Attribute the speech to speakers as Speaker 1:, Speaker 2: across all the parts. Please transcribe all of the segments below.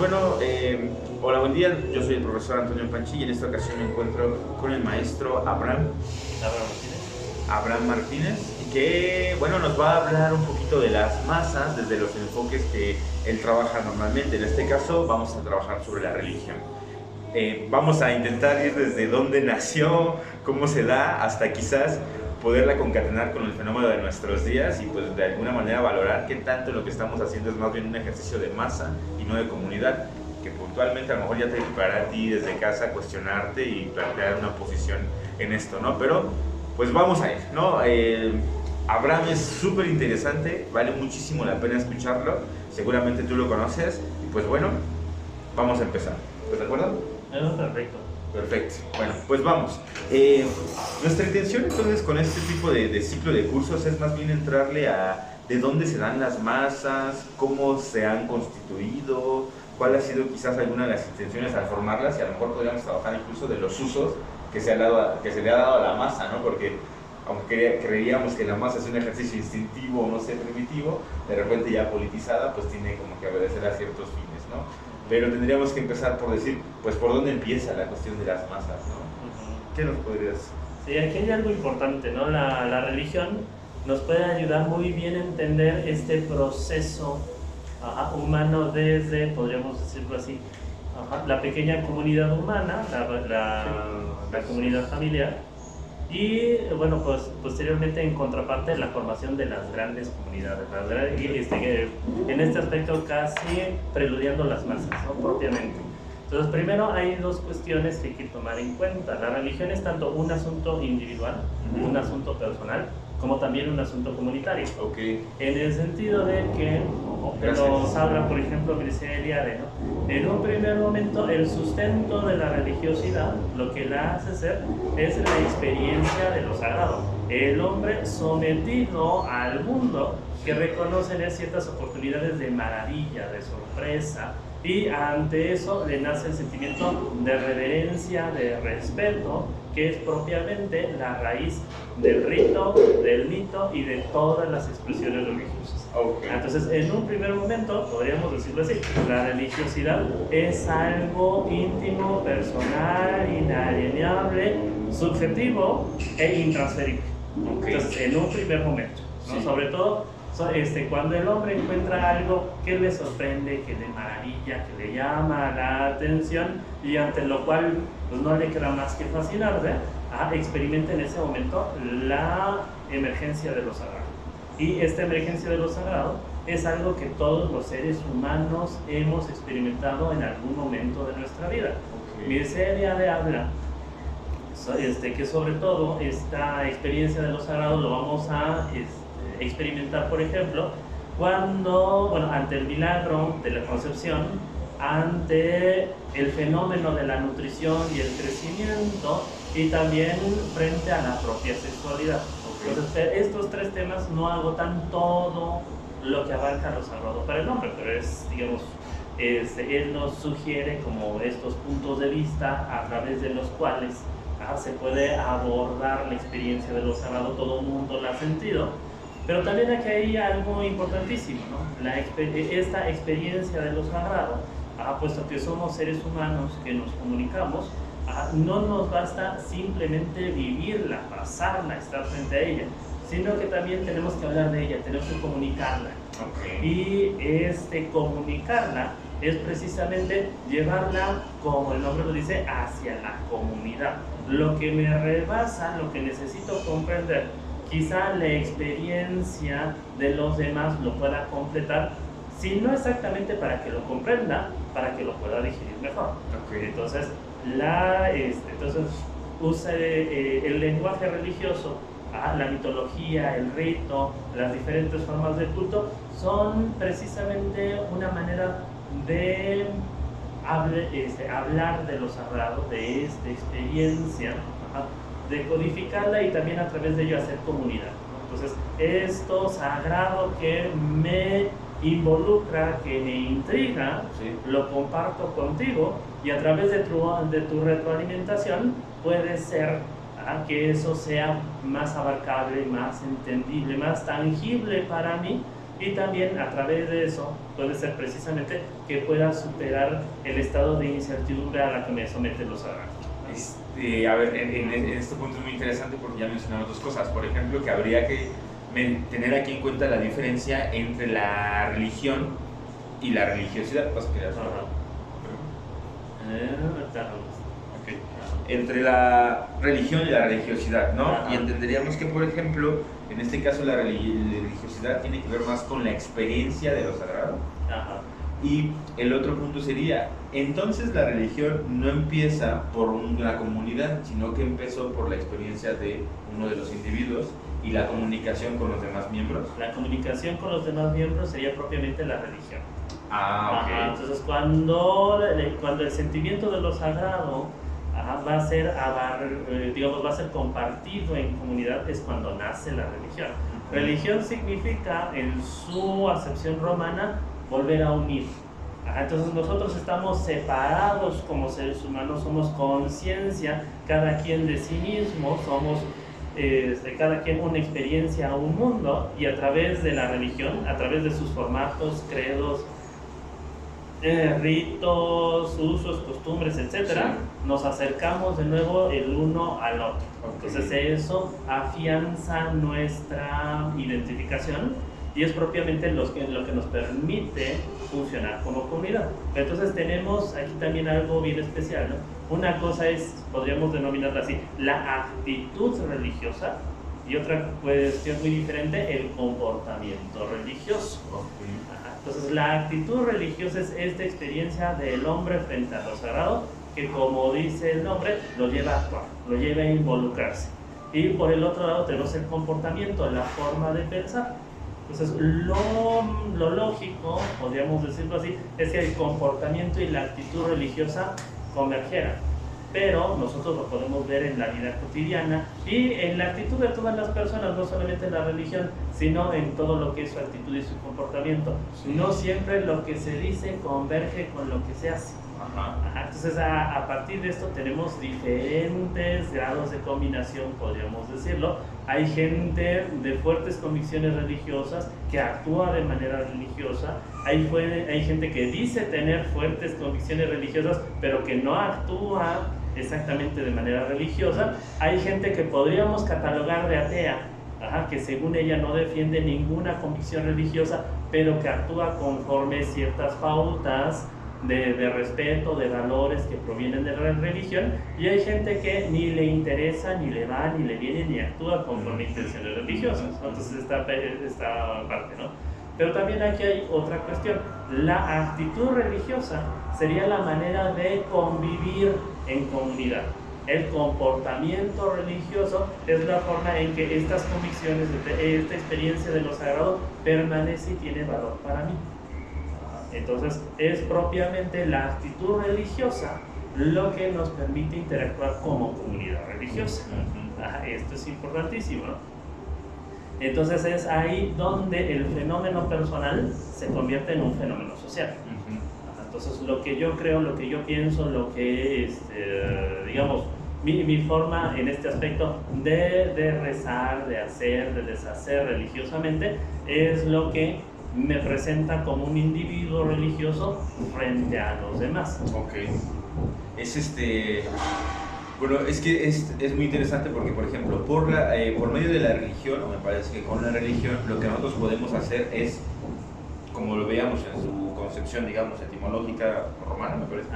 Speaker 1: bueno, hola, buen día. Yo soy el profesor Antonio Panchi y en esta ocasión me encuentro con el maestro Abraham Martínez, y que, bueno, nos va a hablar un poquito de las masas desde los enfoques que él trabaja normalmente. En este caso vamos a trabajar sobre la religión. Vamos a intentar ir desde dónde nació, cómo se da, hasta quizás poderla concatenar con el fenómeno de nuestros días y pues de alguna manera valorar qué tanto lo que estamos haciendo es más bien un ejercicio de masa y no de comunidad, que puntualmente a lo mejor ya te equipará a ti desde casa cuestionarte y plantear una posición en esto, ¿no? Pero pues vamos a ir, ¿no? Abraham es súper interesante, vale muchísimo la pena escucharlo, seguramente tú lo conoces y pues bueno, vamos a empezar. ¿Estás de acuerdo?
Speaker 2: Perfecto.
Speaker 1: Perfecto. Bueno, pues vamos. Nuestra intención entonces con este tipo de ciclo de cursos es más bien entrarle a de dónde se dan las masas, cómo se han constituido, cuál ha sido quizás alguna de las intenciones al formarlas, y a lo mejor podríamos trabajar incluso de los usos que se le ha dado a la masa, ¿no? Porque aunque creíamos que la masa es un ejercicio instintivo o no sé, primitivo, de repente ya politizada, pues tiene como que obedecer a ciertos fines, ¿no? Pero tendríamos que empezar por decir, pues, ¿por dónde empieza la cuestión de las masas, no? ¿Qué nos podrías...?
Speaker 2: Sí, aquí hay algo importante, ¿no? La religión nos puede ayudar muy bien a entender este proceso humano desde, podríamos decirlo así, la pequeña comunidad humana, la comunidad familiar, y bueno, pues posteriormente en contraparte la formación de las grandes comunidades, en este aspecto casi preludiando las masas, ¿no? Propiamente. Entonces primero hay dos cuestiones que hay que tomar en cuenta. La religión es tanto un asunto individual, un asunto personal, como también un asunto comunitario.
Speaker 1: Okay.
Speaker 2: En el sentido de que nos habla, por ejemplo, Mircea Eliade, ¿no? En un primer momento, el sustento de la religiosidad, lo que la hace ser, es la experiencia de lo sagrado. El hombre sometido al mundo, que reconoce ciertas oportunidades de maravilla, de sorpresa, y ante eso le nace el sentimiento de reverencia, de respeto, que es propiamente la raíz del rito, del mito y de todas las expresiones religiosas.
Speaker 1: Okay.
Speaker 2: Entonces, en un primer momento, podríamos decirlo así, la religiosidad es algo íntimo, personal, inalienable, subjetivo e intransferible. Okay. Entonces, en un primer momento, ¿no? Sí. Sobre todo, cuando el hombre encuentra algo que le sorprende, que le maravilla, que le llama la atención y ante lo cual pues, no le queda más que fascinarse, experimenta en ese momento la emergencia de lo sagrado. Y esta emergencia de lo sagrado es algo que todos los seres humanos hemos experimentado en algún momento de nuestra vida. Okay. Mircea Eliade habla que sobre todo esta experiencia de lo sagrado lo vamos a experimentar, por ejemplo, cuando, bueno, ante el milagro de la concepción, ante el fenómeno de la nutrición y el crecimiento, y también frente a la propia sexualidad. Entonces, estos tres temas no agotan todo lo que abarca lo sagrado para el hombre, pero es, digamos, él nos sugiere como estos puntos de vista a través de los cuales se puede abordar la experiencia de lo sagrado. Todo el mundo la ha sentido. Pero también aquí hay algo importantísimo, ¿no? Esta experiencia de lo sagrado, puesto que somos seres humanos que nos comunicamos, no nos basta simplemente vivirla, pasarla, estar frente a ella, sino que también tenemos que hablar de ella, tenemos que comunicarla. Okay. Y comunicarla es precisamente llevarla, como el nombre lo dice, hacia la comunidad. Lo que me rebasa, lo que necesito comprender, quizá la experiencia de los demás lo pueda completar, si no exactamente para que lo comprenda, para que lo pueda digerir mejor. Okay. Entonces, usa el lenguaje religioso, la mitología, el rito, las diferentes formas de culto, son precisamente una manera de hablar de lo sagrado, de esta experiencia, de codificarla y también a través de ello hacer comunidad, ¿no? Entonces, esto sagrado que me involucra, que me intriga, sí, lo comparto contigo, y a través de tu retroalimentación puede ser que eso sea más abarcable, más entendible, más tangible para mí, y también a través de eso puede ser precisamente que pueda superar el estado de incertidumbre a la que me someten los sagrados.
Speaker 1: A ver, en este punto es muy interesante porque ya mencionamos dos cosas. Por ejemplo, que habría que tener aquí en cuenta la diferencia entre la religión y la religiosidad. ¿Vas a querer hacerlo? Okay. Entre la religión y la religiosidad, ¿no?
Speaker 2: Ajá.
Speaker 1: Y entenderíamos que, por ejemplo, en este caso la religiosidad tiene que ver más con la experiencia de lo sagrado.
Speaker 2: Ajá.
Speaker 1: Y el otro punto sería, entonces la religión no empieza por una comunidad, sino que empezó por la experiencia de uno de los individuos y la comunicación con los demás miembros.
Speaker 2: La comunicación con los demás miembros sería propiamente la religión.
Speaker 1: Ah, ok.
Speaker 2: Ajá. Entonces cuando el sentimiento de lo sagrado va a ser digamos, va a ser compartido en comunidad, es cuando nace la religión. Religión significa, en su acepción romana, volver a unir. Entonces nosotros estamos separados como seres humanos, somos conciencia, cada quien de sí mismo, somos cada quien una experiencia, un mundo, y a través de la religión, a través de sus formatos, credos, ritos, usos, costumbres, etcétera, nos acercamos de nuevo el uno al otro. Entonces eso afianza nuestra identificación y es propiamente lo que nos permite funcionar como comunidad. Entonces tenemos aquí también algo bien especial, ¿no? Una cosa es, podríamos denominarla así, la actitud religiosa, y otra cuestión muy diferente, el comportamiento religioso. Entonces la actitud religiosa es esta experiencia del hombre frente a lo sagrado, que como dice el nombre, lo lleva a actuar, lo lleva a involucrarse. Y por el otro lado tenemos el comportamiento, la forma de pensar. Entonces lo lógico, podríamos decirlo así, es que el comportamiento y la actitud religiosa convergieran. Pero nosotros lo podemos ver en la vida cotidiana y en la actitud de todas las personas, no solamente en la religión, sino en todo lo que es su actitud y su comportamiento. No siempre lo que se dice converge con lo que se hace. Entonces a partir de esto tenemos diferentes grados de combinación, podríamos decirlo. Hay gente de fuertes convicciones religiosas que actúa de manera religiosa, hay gente que dice tener fuertes convicciones religiosas pero que no actúa exactamente de manera religiosa. Hay gente que podríamos catalogar de atea, que según ella no defiende ninguna convicción religiosa pero que actúa conforme ciertas pautas de respeto, de valores que provienen de la religión, y hay gente que ni le interesa, ni le va, ni le viene, ni actúa conforme intenciones religiosas. Entonces esta parte, ¿no? Pero también aquí hay otra cuestión. La actitud religiosa sería la manera de convivir en comunidad. El comportamiento religioso es la forma en que estas convicciones, esta experiencia de lo sagrado permanece y tiene valor para mí. Entonces es propiamente la actitud religiosa lo que nos permite interactuar como comunidad religiosa. Esto es importantísimo, ¿no? Entonces es ahí donde el fenómeno personal se convierte en un fenómeno social. Entonces lo que yo creo, lo que yo pienso, lo que digamos, mi forma en este aspecto de rezar, de hacer, de deshacer religiosamente, es lo que me presenta como un individuo religioso frente a los demás.
Speaker 1: Ok. Bueno, es que es muy interesante porque, por ejemplo, por medio de la religión, o me parece que con la religión, lo que nosotros podemos hacer es, como lo veíamos en su concepción, digamos, etimológica romana, me parece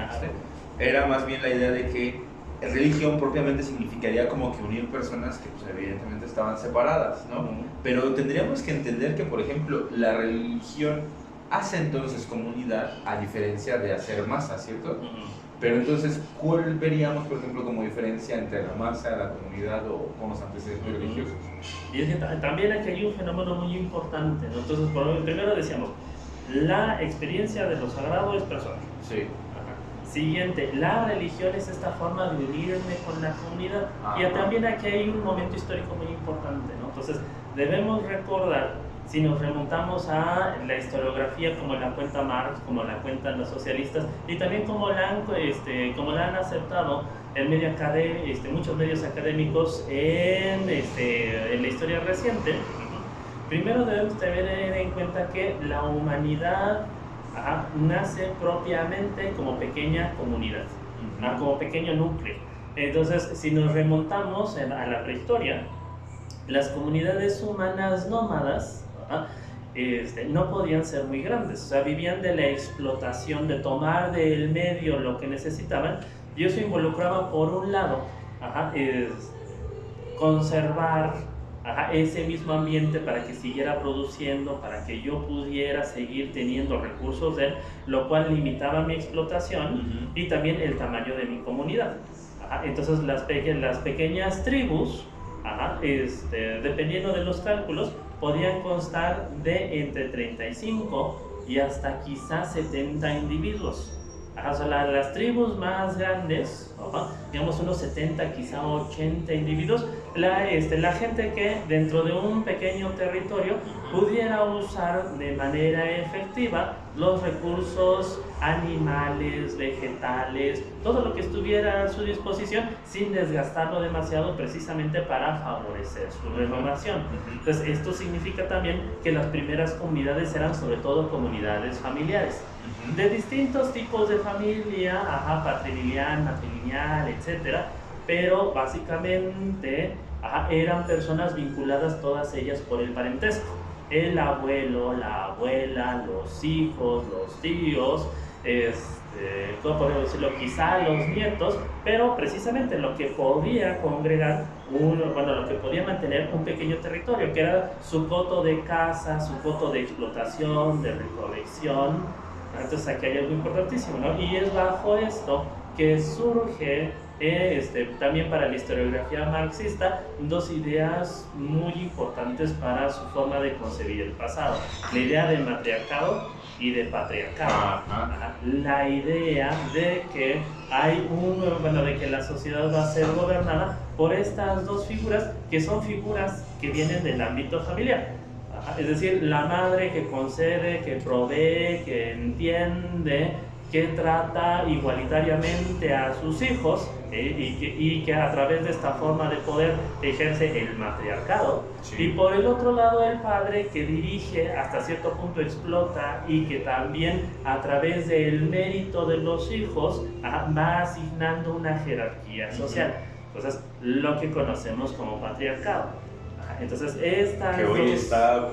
Speaker 1: que era más bien la idea de que religión propiamente significaría como que unir personas que pues evidentemente estaban separadas, ¿no? Pero tendríamos que entender que, por ejemplo, la religión hace entonces comunidad a diferencia de hacer masa, ¿cierto? Pero entonces, ¿cuál veríamos, por ejemplo, como diferencia entre la masa, la comunidad o con los antecedentes religiosos?
Speaker 2: Y es que también aquí hay un fenómeno muy importante, ¿no? Entonces, primero decíamos, la experiencia de lo sagrado es personal.
Speaker 1: Sí.
Speaker 2: Siguiente, la religión es esta forma de unirme con la comunidad. Y también aquí hay un momento histórico muy importante, ¿no? Entonces, debemos recordar, si nos remontamos a la historiografía como la cuenta Marx, como la cuentan los socialistas, y también como la han aceptado muchos medios académicos en la historia reciente, Primero debemos tener en cuenta que la humanidad nace propiamente como pequeña comunidad, como pequeño núcleo. Entonces, si nos remontamos a la prehistoria, las comunidades humanas nómadas no podían ser muy grandes, o sea, vivían de la explotación, de tomar del medio lo que necesitaban, y eso involucraba, por un lado, conservar ese mismo ambiente para que siguiera produciendo, para que yo pudiera seguir teniendo recursos de él, lo cual limitaba mi explotación y también el tamaño de mi comunidad. Entonces las pequeñas tribus, dependiendo de los cálculos, podían constar de entre 35 y hasta quizás 70 individuos. O sea, las tribus más grandes, digamos unos 70, quizá 80 individuos, la gente que dentro de un pequeño territorio pudiera usar de manera efectiva los recursos animales, vegetales, todo lo que estuviera a su disposición sin desgastarlo demasiado, precisamente para favorecer su renovación. Entonces esto significa también que las primeras comunidades eran sobre todo comunidades familiares, de distintos tipos de familia, patrilineal, matrilineal, etcétera, pero básicamente eran personas vinculadas todas ellas por el parentesco. El abuelo, la abuela, los hijos, los tíos, ¿cómo podemos decirlo? Quizá los nietos, pero precisamente lo que podía congregar, lo que podía mantener un pequeño territorio, que era su coto de caza, su coto de explotación, de recolección. Entonces aquí hay algo importantísimo, ¿no? Y es bajo esto que surge también para la historiografía marxista dos ideas muy importantes para su forma de concebir el pasado: la idea de matriarcado y de patriarcado. La idea de que hay de que la sociedad va a ser gobernada por estas dos figuras, que son figuras que vienen del ámbito familiar. Es decir, la madre que concede, que provee, que entiende, que trata igualitariamente a sus hijos, y que a través de esta forma de poder ejerce el matriarcado. Y por el otro lado, el padre que dirige, hasta cierto punto explota, y que también a través del mérito de los hijos va asignando una jerarquía social. Entonces, lo que conocemos como patriarcado. Entonces, esta
Speaker 1: que hoy está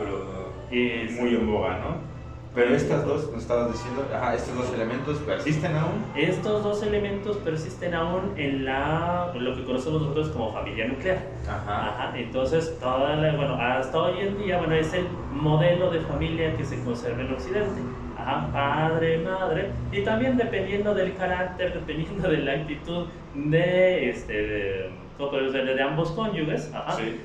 Speaker 1: muy en boga, ¿no? Pero estas dos, nos estabas diciendo, estos dos elementos persisten aún.
Speaker 2: Estos dos elementos persisten aún en lo que conocemos nosotros como familia nuclear. Entonces, hasta hoy en día, es el modelo de familia que se conserva en Occidente. Padre, madre, y también dependiendo del carácter, dependiendo de la actitud de ambos cónyuges.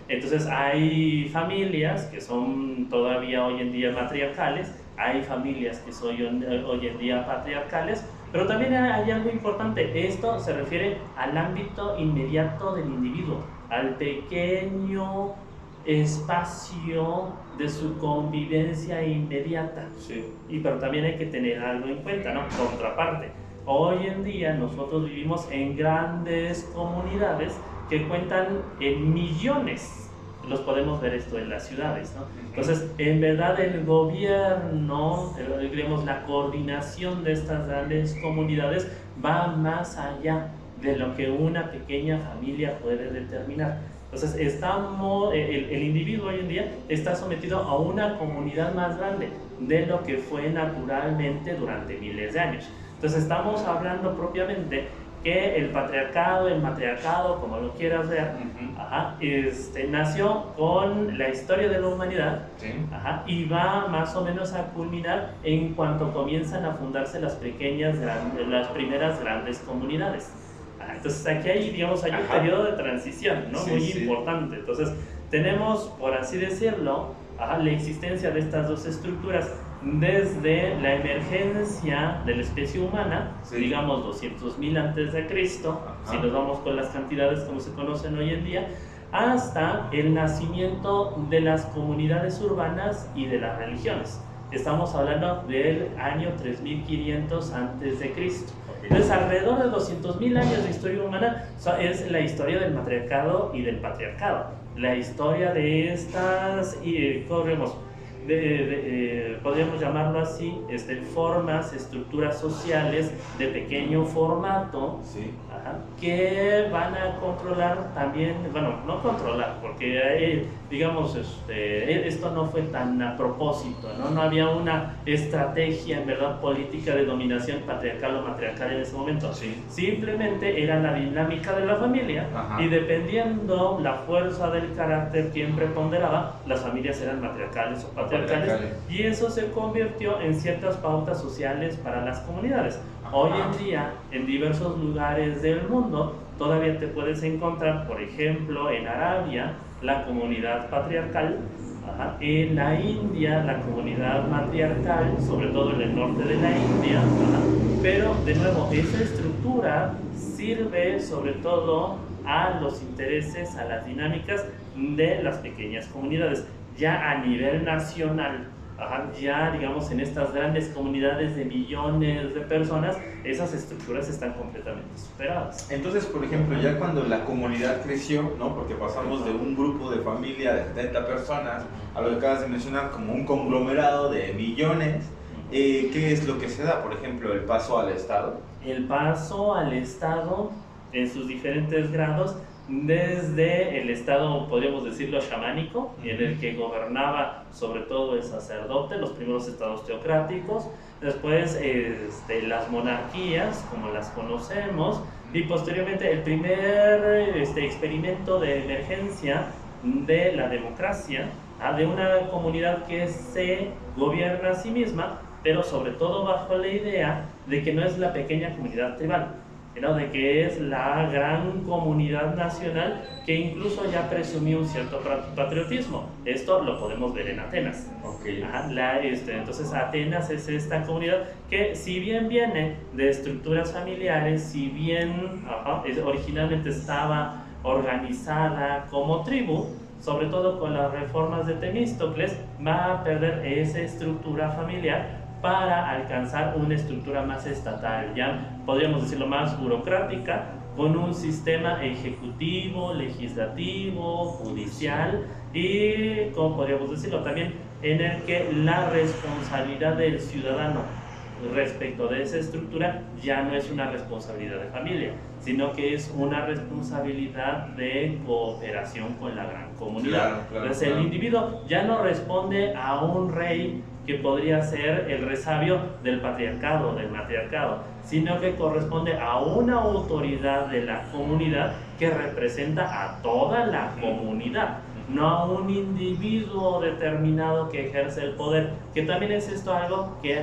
Speaker 2: Entonces hay familias que son todavía hoy en día matriarcales, hay familias que son hoy en día patriarcales, pero también hay algo importante. Esto se refiere al ámbito inmediato del individuo, al pequeño espacio de su convivencia inmediata. Pero también hay que tener algo en cuenta, ¿no? Contraparte, hoy en día nosotros vivimos en grandes comunidades que cuentan en millones. Los podemos ver esto en las ciudades, ¿no? Entonces, en verdad, el gobierno, digamos, la coordinación de estas grandes comunidades va más allá de lo que una pequeña familia puede determinar. Entonces, el individuo hoy en día está sometido a una comunidad más grande de lo que fue naturalmente durante miles de años. Entonces, estamos hablando propiamente que el patriarcado, el matriarcado, como lo quieras ver, nació con la historia de la humanidad, y va más o menos a culminar en cuanto comienzan a fundarse las primeras grandes comunidades. Entonces aquí hay un periodo de transición, ¿no? Muy importante. Entonces tenemos, por así decirlo, la existencia de estas dos estructuras desde la emergencia de la especie humana, digamos 200.000 antes de Cristo, si nos vamos con las cantidades como se conocen hoy en día, hasta el nacimiento de las comunidades urbanas y de las religiones. estamos hablando del año 3500 antes de Cristo. Entonces, alrededor de 200.000 años de historia humana es la historia del matriarcado y del patriarcado. La historia de estas, podríamos llamarlo así, formas, estructuras sociales de pequeño formato,
Speaker 1: Sí.
Speaker 2: que van a controlar también, bueno, no controlar, porque digamos, esto no fue tan a propósito, ¿no? No había una estrategia, en verdad, política de dominación patriarcal o matriarcal en ese momento.
Speaker 1: Sí.
Speaker 2: Simplemente era la dinámica de la familia.
Speaker 1: Ajá.
Speaker 2: Y dependiendo la fuerza del carácter, quien preponderaba, las familias eran matriarcales o patriarcales. Y eso se convirtió en ciertas pautas sociales para las comunidades. Hoy en día, en diversos lugares del mundo, todavía te puedes encontrar, por ejemplo, en Arabia, la comunidad patriarcal, en la India, la comunidad matriarcal, sobre todo en el norte de la India, pero de nuevo, esa estructura sirve sobre todo a los intereses, a las dinámicas de las pequeñas comunidades. Ya a nivel nacional, ya digamos en estas grandes comunidades de millones de personas, esas estructuras están completamente superadas.
Speaker 1: Entonces, por ejemplo, ya cuando la comunidad creció, ¿no? Porque pasamos de un grupo de familia de 70 personas a lo que acabas de mencionar como un conglomerado de millones, ¿qué es lo que se da? Por ejemplo, el paso al Estado.
Speaker 2: El paso al Estado en sus diferentes grados, desde el estado, podríamos decirlo, chamánico, en el que gobernaba sobre todo el sacerdote, los primeros estados teocráticos, después las monarquías, como las conocemos, y posteriormente el primer experimento de emergencia de la democracia, de una comunidad que se gobierna a sí misma, pero sobre todo bajo la idea de que no es la pequeña comunidad tribal, sino de que es la gran comunidad nacional que incluso ya presumió un cierto patriotismo. Esto lo podemos ver en Atenas.
Speaker 1: Okay.
Speaker 2: Entonces Atenas es esta comunidad que, si bien viene de estructuras familiares, si bien originalmente estaba organizada como tribu, sobre todo con las reformas de Temístocles, va a perder esa estructura familiar para alcanzar una estructura más estatal, ya podríamos decirlo más burocrática, con un sistema ejecutivo, legislativo, judicial y, como podríamos decirlo también, en el que la responsabilidad del ciudadano respecto de esa estructura ya no es una responsabilidad de familia, sino que es una responsabilidad de cooperación con la gran comunidad. Entonces el individuo ya no responde a un rey que podría ser el resabio del patriarcado, del matriarcado, sino que corresponde a una autoridad de la comunidad que representa a toda la comunidad, no a un individuo determinado que ejerce el poder, que también es esto algo que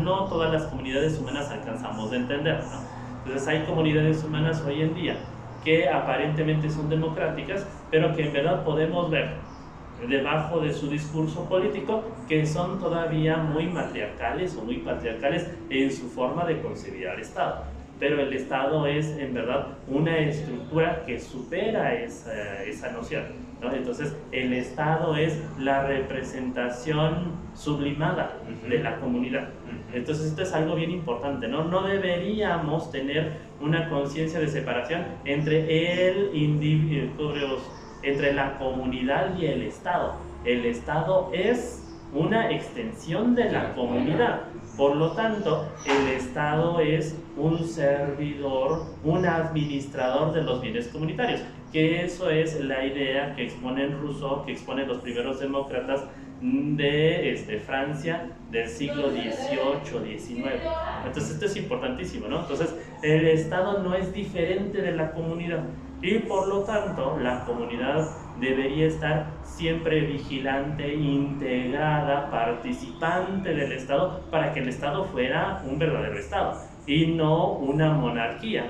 Speaker 2: no todas las comunidades humanas alcanzamos a entender, ¿no? Entonces hay comunidades humanas hoy en día que aparentemente son democráticas, pero que en verdad podemos ver debajo de su discurso político que son todavía muy matriarcales o muy patriarcales en su forma de concebir al Estado. Pero el Estado es en verdad una estructura que supera esa noción, ¿no? Entonces el Estado es la representación sublimada de la comunidad. Entonces esto es algo bien importante, ¿no? No deberíamos tener una conciencia de separación entre el individuo, entre la comunidad y el Estado. El Estado es una extensión de la comunidad. Por lo tanto, el Estado es un servidor, un administrador de los bienes comunitarios, que eso es la idea que exponen Rousseau, que exponen los primeros demócratas de Francia del siglo XVIII, XIX. Entonces esto es importantísimo, ¿no? Entonces el Estado no es diferente de la comunidad y por lo tanto la comunidad debería estar siempre vigilante, integrada, participante del Estado, para que el Estado fuera un verdadero Estado y no una monarquía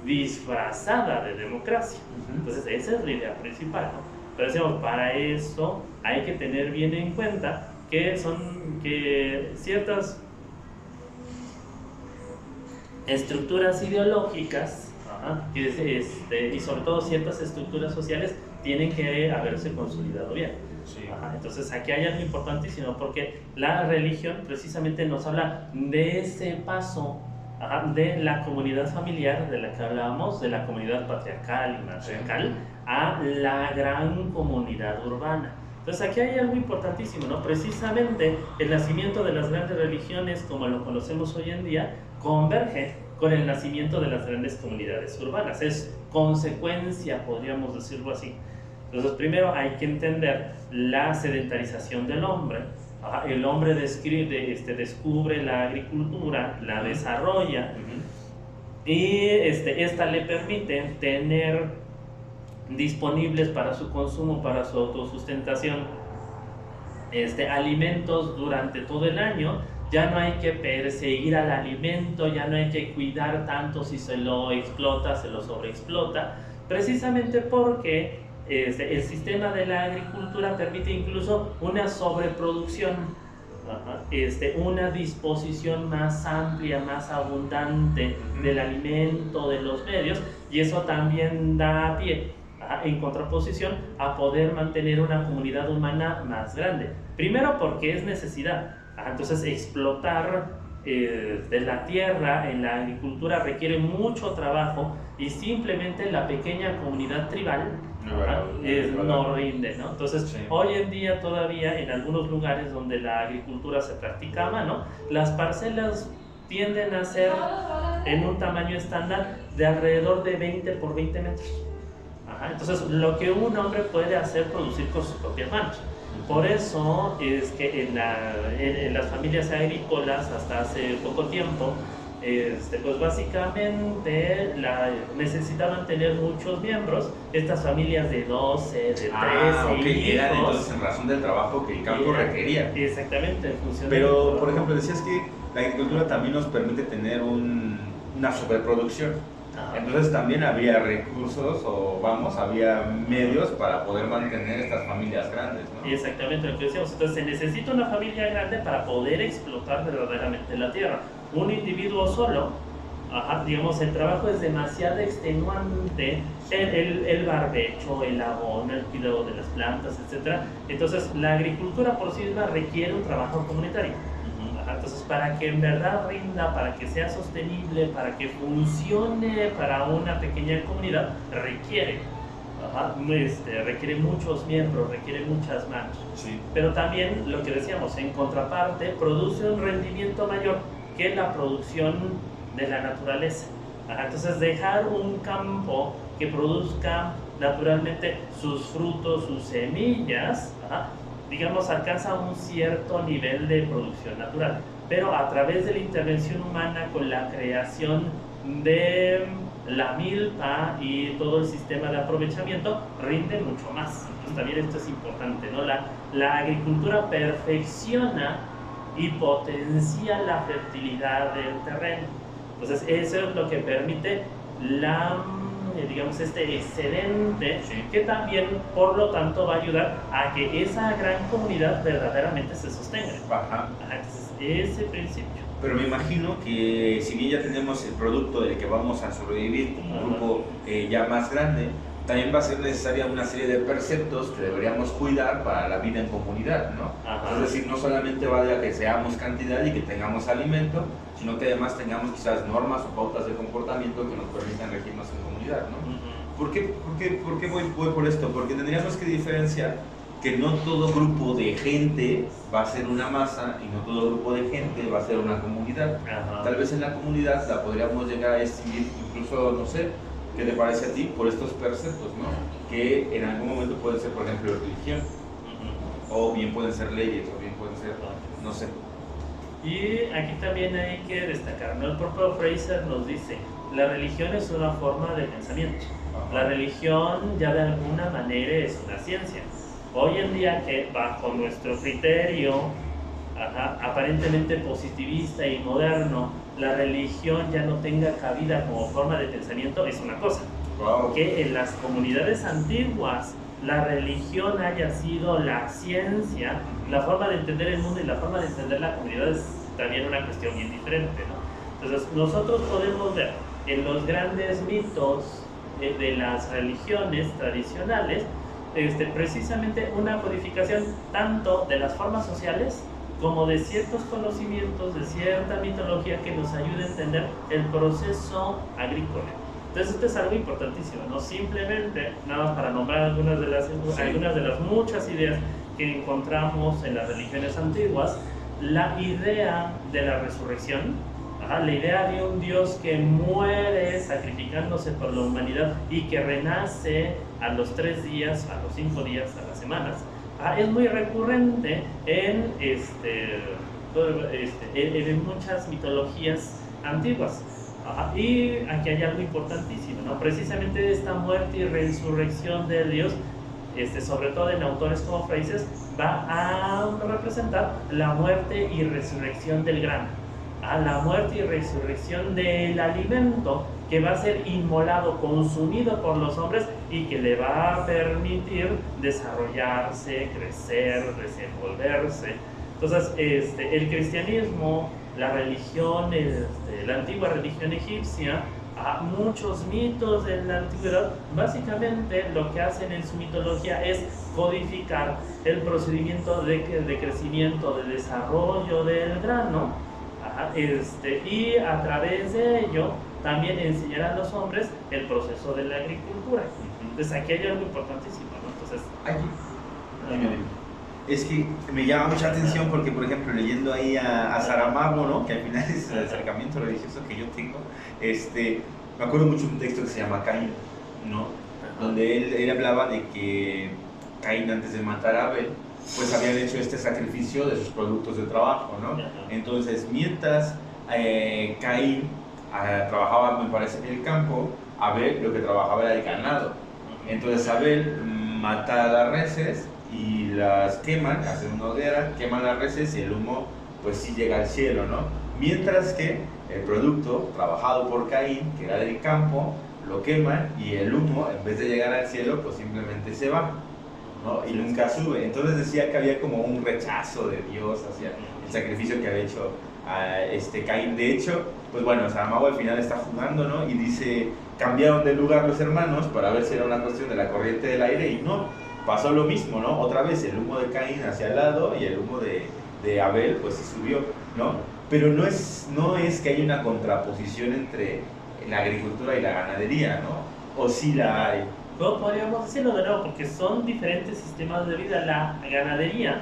Speaker 2: disfrazada de democracia. Entonces esa es la idea principal, ¿no? Pero decimos, para eso hay que tener bien en cuenta que ciertas estructuras ideológicas y sobre todo ciertas estructuras sociales tienen que haberse consolidado bien.
Speaker 1: Sí.
Speaker 2: Entonces aquí hay algo importantísimo porque la religión precisamente nos habla de ese paso de la comunidad familiar de la que hablábamos, de la comunidad patriarcal y matriarcal, a la gran comunidad urbana. Entonces aquí hay algo importantísimo, ¿no? Precisamente el nacimiento de las grandes religiones, como lo conocemos hoy en día, converge con el nacimiento de las grandes comunidades urbanas. Es consecuencia, podríamos decirlo así. Entonces, primero hay que entender la sedentarización del hombre. El hombre descubre la agricultura, la desarrolla, y esta le permite tener disponibles para su consumo, para su autosustentación, alimentos durante todo el año. Ya no hay que perseguir al alimento, ya no hay que cuidar tanto si se lo explota, se lo sobreexplota, precisamente porque el sistema de la agricultura permite incluso una sobreproducción, una disposición más amplia, más abundante del alimento, de los medios, y eso también da pie, en contraposición, a poder mantener una comunidad humana más grande. Primero porque es necesidad. Entonces explotar de la tierra en la agricultura requiere mucho trabajo y simplemente la pequeña comunidad tribal no rinde, ¿no? Entonces hoy en día todavía en algunos lugares donde la agricultura se practica a mano, las parcelas tienden a ser en un tamaño estándar de alrededor de 20 por 20 metros. Entonces lo que un hombre puede hacer, producir con sus propias manos. Por eso es que en las familias agrícolas hasta hace poco tiempo, pues básicamente necesitaban tener muchos miembros, estas familias de 12, de 13 hijos.
Speaker 1: Eran entonces en razón del trabajo que el campo requería.
Speaker 2: Exactamente, en función.
Speaker 1: Pero, por ejemplo, decías que la agricultura también nos permite tener una sobreproducción. Entonces también había recursos había medios para poder mantener estas familias grandes, ¿no?
Speaker 2: Exactamente lo que decíamos. Entonces se necesita una familia grande para poder explotar verdaderamente la tierra. Un individuo solo, digamos, el trabajo es demasiado extenuante, el barbecho, el abono, el cuidado de las plantas, etc. Entonces la agricultura por sí misma requiere un trabajo comunitario. Entonces, para que en verdad rinda, para que sea sostenible, para que funcione para una pequeña comunidad, requiere muchos miembros, requiere muchas manos.
Speaker 1: Sí.
Speaker 2: Pero también, lo que decíamos, en contraparte, produce un rendimiento mayor que la producción de la naturaleza. Entonces, dejar un campo que produzca naturalmente sus frutos, sus semillas, digamos, alcanza un cierto nivel de producción natural, pero a través de la intervención humana con la creación de la milpa y todo el sistema de aprovechamiento, rinde mucho más. Entonces también esto es importante, ¿no? La agricultura perfecciona y potencia la fertilidad del terreno. Entonces eso es lo que permite digamos, este excedente, que también, por lo tanto, va a ayudar a que esa gran comunidad verdaderamente se sostenga. Entonces, ese principio.
Speaker 1: Pero me imagino que si bien ya tenemos el producto del que vamos a sobrevivir como un grupo ya más grande, también va a ser necesaria una serie de preceptos que deberíamos cuidar para la vida en comunidad, ¿no? Es decir, no solamente vale a que seamos cantidad y que tengamos alimento, sino que además tengamos quizás normas o pautas de comportamiento que nos permitan regirnos en comunidad, ¿no? ¿Por qué voy por esto? Porque tendríamos que diferenciar que no todo grupo de gente va a ser una masa y no todo grupo de gente va a ser una comunidad. Tal vez en la comunidad la podríamos llegar a distinguir, incluso, no sé, ¿qué te parece a ti? Por estos preceptos, ¿no? Que en algún momento pueden ser, por ejemplo, religión, o bien pueden ser leyes, o bien pueden ser, no sé.
Speaker 2: Y aquí también hay que destacar, ¿no? El propio Fraser nos dice, la religión es una forma de pensamiento. La religión ya de alguna manera es una ciencia. Hoy en día, que bajo nuestro criterio aparentemente positivista y moderno, la religión ya no tenga cabida como forma de pensamiento, es una cosa. Que en las comunidades antiguas la religión haya sido la ciencia, la forma de entender el mundo y la forma de entender la comunidad es también una cuestión bien diferente, ¿no? Entonces nosotros podemos ver en los grandes mitos de las religiones tradicionales precisamente una codificación tanto de las formas sociales como de ciertos conocimientos, de cierta mitología que nos ayude a entender el proceso agrícola. Entonces esto es algo importantísimo, no simplemente, nada más para nombrar algunas de las muchas ideas que encontramos en las religiones antiguas, la idea de la resurrección, la idea de un Dios que muere sacrificándose por la humanidad y que renace a los 3 días, a los 5 días, a las semanas, es muy recurrente en muchas mitologías antiguas. Y aquí hay algo importantísimo, ¿no? Precisamente esta muerte y resurrección de Dios, sobre todo en autores como Freyces, va a representar la muerte y resurrección del grano, la muerte y resurrección del alimento que va a ser inmolado, consumido por los hombres y que le va a permitir desarrollarse, crecer, desenvolverse. Entonces, el cristianismo, la religión, la antigua religión egipcia, muchos mitos de la antigüedad, básicamente lo que hacen en su mitología es codificar el procedimiento de crecimiento, de desarrollo del grano, y a través de ello también enseñar a los hombres el proceso de la agricultura. Entonces aquí hay algo importantísimo, ¿no? Entonces,
Speaker 1: es que me llama mucha atención porque, por ejemplo, leyendo ahí a Saramago, ¿no? Que al final es el acercamiento religioso que yo tengo, me acuerdo mucho de un texto que se llama Caín, ¿no? Donde él hablaba de que Caín, antes de matar a Abel, pues habían hecho este sacrificio de sus productos de trabajo, ¿no? Entonces, mientras Caín trabajaba, me parece, en el campo, Abel lo que trabajaba era el ganado. Entonces Abel mata a las reses y las queman, hacen una hoguera, queman las reses y el humo pues sí llega al cielo, ¿no? Mientras que el producto trabajado por Caín, que era del campo, lo queman y el humo, en vez de llegar al cielo, pues simplemente se va, ¿no? Y nunca sube. Entonces decía que había como un rechazo de Dios hacia el sacrificio que había hecho a Caín. De hecho, pues bueno, Saramago al final está jugando, ¿no? Y dice, cambiaron de lugar los hermanos para ver si era una cuestión de la corriente del aire y no, pasó lo mismo, ¿no? Otra vez el humo de Caín hacia el lado y el humo de Abel pues sí subió, ¿no? Pero no es que haya una contraposición entre la agricultura y la ganadería, ¿no? O sí la hay.
Speaker 2: No podríamos decirlo de nuevo porque son diferentes sistemas de vida. La ganadería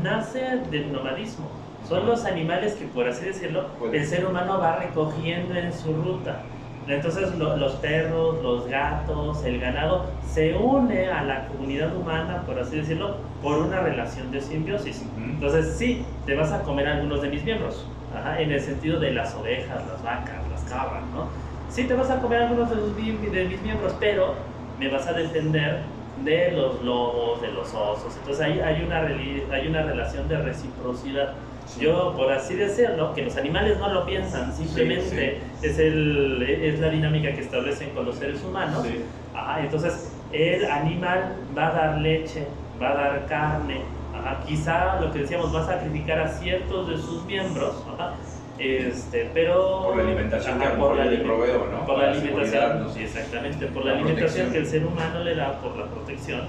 Speaker 2: nace del nomadismo. Son los animales que, por así decirlo, el ser humano va recogiendo en su ruta. Entonces los perros, los gatos, el ganado se une a la comunidad humana, por así decirlo, por una relación de simbiosis. Entonces sí, te vas a comer algunos de mis miembros, en el sentido de las ovejas, las vacas, las cabras, ¿no? Sí, te vas a comer algunos de mis miembros, pero me vas a defender de los lobos, de los osos. Entonces ahí hay una relación de reciprocidad. Yo, por así decirlo, que los animales no lo piensan, simplemente es la dinámica que establecen con los seres humanos. Entonces el animal va a dar leche, va a dar carne, quizá lo que decíamos, va a sacrificar a ciertos de sus miembros, pero
Speaker 1: por la alimentación que le proveo, ¿no?
Speaker 2: Por la alimentación, sí, exactamente, por la alimentación que el ser humano le da, por la protección,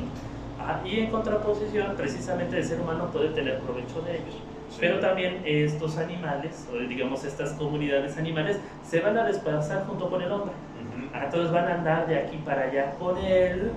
Speaker 2: y en contraposición, precisamente el ser humano puede tener provecho de ellos. Pero también estos animales, o digamos estas comunidades animales, se van a desplazar junto con el hombre. Entonces van a andar de aquí para allá con él.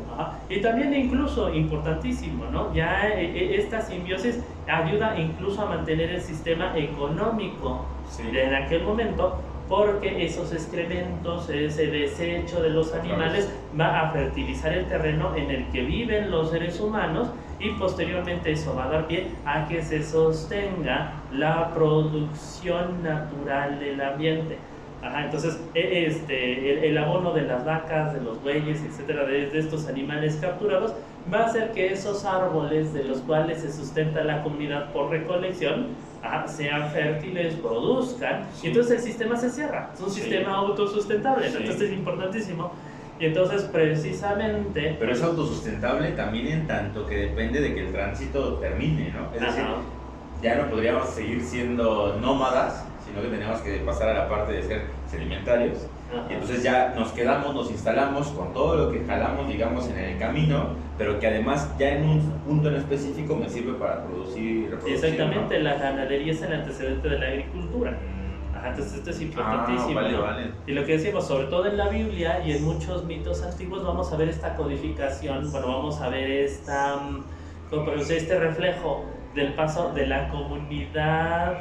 Speaker 2: Y también incluso, importantísimo, ¿no? Ya esta simbiosis ayuda incluso a mantener el sistema económico en aquel momento, porque esos excrementos, ese desecho de los animales va a fertilizar el terreno en el que viven los seres humanos y posteriormente eso va a dar pie a que se sostenga la producción natural del ambiente. Entonces el abono de las vacas, de los bueyes, etcétera, de estos animales capturados va a hacer que esos árboles de los cuales se sustenta la comunidad por recolección sean fértiles, produzcan, y entonces el sistema se cierra, es un sistema autosustentable. Entonces es importantísimo. Y entonces precisamente...
Speaker 1: Pero es autosustentable también en tanto que depende de que el tránsito termine, ¿no? Es decir, ya no podríamos seguir siendo nómadas, sino que teníamos que pasar a la parte de ser sedimentarios. Y entonces ya nos quedamos, nos instalamos con todo lo que jalamos, digamos, en el camino, pero que además ya en un punto en específico me sirve para producir y reproducir.
Speaker 2: Exactamente,
Speaker 1: ¿no?
Speaker 2: La ganadería es el antecedente de la agricultura. Entonces esto es importantísimo.
Speaker 1: Vale.
Speaker 2: Y lo que decimos, sobre todo en la Biblia y en muchos mitos antiguos, vamos a ver esta codificación, vamos a ver este reflejo del paso de la comunidad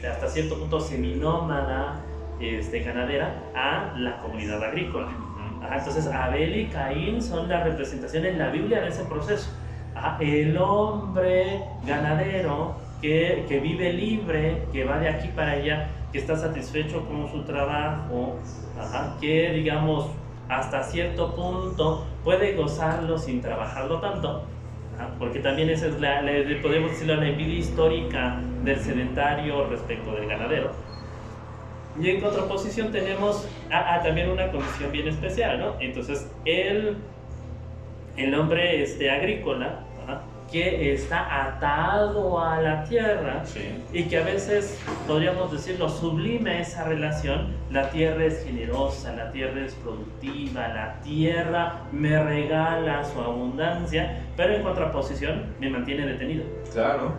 Speaker 2: hasta cierto punto seminómada, ganadera, a la comunidad agrícola. Entonces Abel y Caín son la representación en la Biblia de ese proceso. El hombre ganadero que vive libre, que va de aquí para allá, que está satisfecho con su trabajo, que digamos hasta cierto punto puede gozarlo sin trabajarlo tanto, porque también esa es podemos decirlo, la envidia histórica del sedentario respecto del ganadero. Y en contraposición tenemos también una condición bien especial, ¿no? Entonces el hombre agrícola, que está atado a la tierra,
Speaker 1: sí,
Speaker 2: y que a veces, podríamos decirlo, sublime esa relación. La tierra es generosa, la tierra es productiva, la tierra me regala su abundancia, pero en contraposición me mantiene detenido.
Speaker 1: Claro.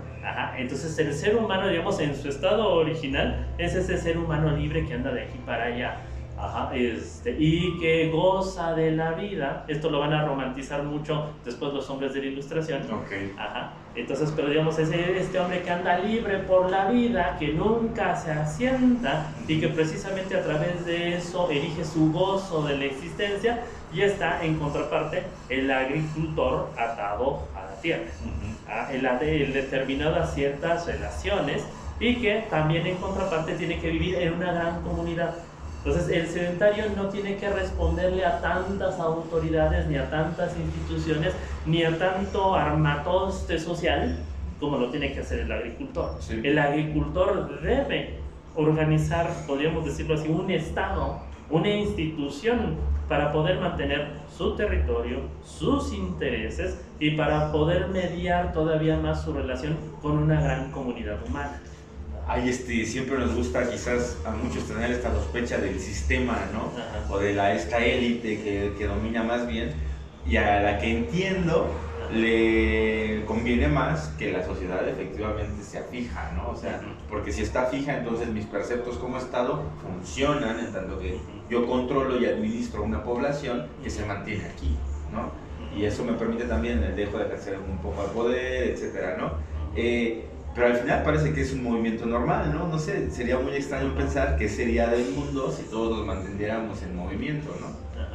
Speaker 2: Entonces el ser humano, digamos, en su estado original, es ese ser humano libre que anda de aquí para allá. Y que goza de la vida. Esto lo van a romantizar mucho después los hombres de la Ilustración.
Speaker 1: Okay.
Speaker 2: Entonces, pero digamos, es este hombre que anda libre por la vida, que nunca se asienta y que precisamente a través de eso elige su gozo de la existencia. Y está en contraparte el agricultor atado a la tierra, el determinado a ciertas relaciones, y que también en contraparte tiene que vivir en una gran comunidad. Entonces el sedentario no tiene que responderle a tantas autoridades, ni a tantas instituciones, ni a tanto armatoste social como lo tiene que hacer el agricultor.
Speaker 1: Sí.
Speaker 2: El agricultor debe organizar, podríamos decirlo así, un estado, una institución para poder mantener su territorio, sus intereses, y para poder mediar todavía más su relación con una gran comunidad humana.
Speaker 1: Siempre nos gusta quizás a muchos tener esta sospecha del sistema, ¿no? O de esta élite que domina más bien, y a la que entiendo le conviene más que la sociedad efectivamente sea fija, ¿no? O sea, porque si está fija, entonces mis preceptos como Estado funcionan, en tanto que yo controlo y administro una población que se mantiene aquí, ¿no? Y eso me permite también el dejo de ejercer un poco de poder, etcétera, ¿no? Pero al final parece que es un movimiento normal, ¿no? No sé, sería muy extraño pensar qué sería del mundo si todos nos manteniéramos en movimiento, ¿no?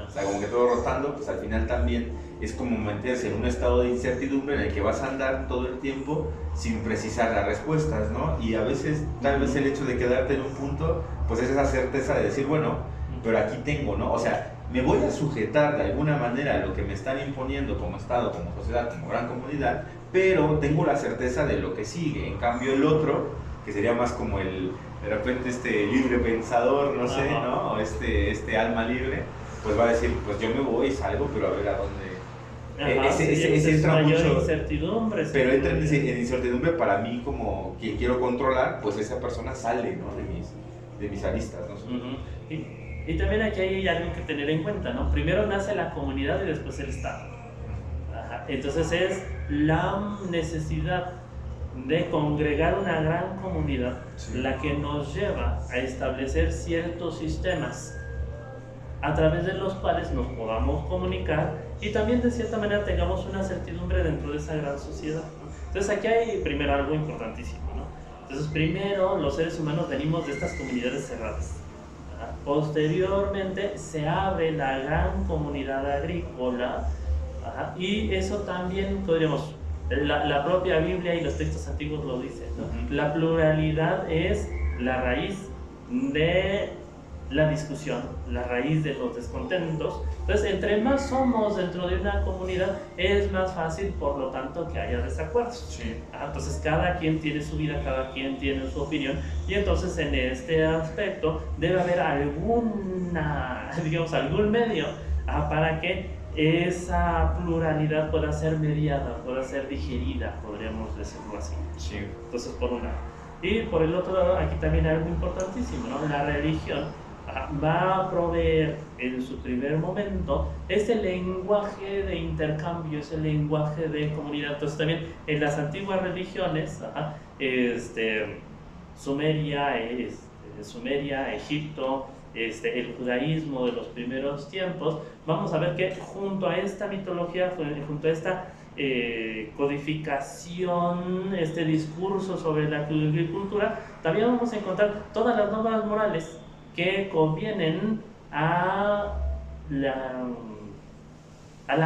Speaker 1: O sea, como que todo rotando, pues al final también es como meterse en un estado de incertidumbre en el que vas a andar todo el tiempo sin precisar las respuestas, ¿no? Y a veces, tal vez el hecho de quedarte en un punto, pues es esa certeza de decir, bueno, pero aquí tengo, ¿no? O sea, me voy a sujetar de alguna manera a lo que me están imponiendo como Estado, como sociedad, como gran comunidad, pero tengo la certeza de lo que sigue. En cambio el otro, que sería más como de repente libre pensador, no sé, ¿no? O este alma libre, pues va a decir, pues yo me voy y salgo, pero a ver a dónde. Ese entra mucho
Speaker 2: incertidumbre.
Speaker 1: Pero entra en incertidumbre para mí, como quien quiero controlar, pues esa persona sale, ¿no? de mis aristas, ¿no?
Speaker 2: Y también aquí hay algo que tener en cuenta, ¿no? Primero nace la comunidad y después el Estado. Entonces es la necesidad de congregar una gran comunidad, sí, la que nos lleva a establecer ciertos sistemas a través de los cuales nos podamos comunicar y también de cierta manera tengamos una certidumbre dentro de esa gran sociedad, ¿no? Entonces aquí hay primero algo importantísimo, ¿no? Entonces primero los seres humanos venimos de estas comunidades cerradas. Posteriormente se abre la gran comunidad agrícola. Y eso también podríamos, la propia Biblia y los textos antiguos lo dicen, ¿no? La pluralidad es la raíz de la discusión, la raíz de los descontentos. Entonces, entre más somos dentro de una comunidad, es más fácil, por lo tanto, que haya desacuerdos.
Speaker 1: Sí.
Speaker 2: Entonces, cada quien tiene su vida, cada quien tiene su opinión, y entonces en este aspecto debe haber algún medio para que esa pluralidad pueda ser mediada, pueda ser digerida, podríamos decirlo así.
Speaker 1: Sí.
Speaker 2: Entonces, por un lado. Y por el otro lado, aquí también hay algo importantísimo, ¿no? La religión va a proveer en su primer momento ese lenguaje de intercambio, ese lenguaje de comunidad. Entonces también en las antiguas religiones, Sumeria, Sumeria, Egipto, el judaísmo de los primeros tiempos, vamos a ver que junto a esta mitología, junto a esta codificación, este discurso sobre la agricultura, también vamos a encontrar todas las normas morales que convienen a la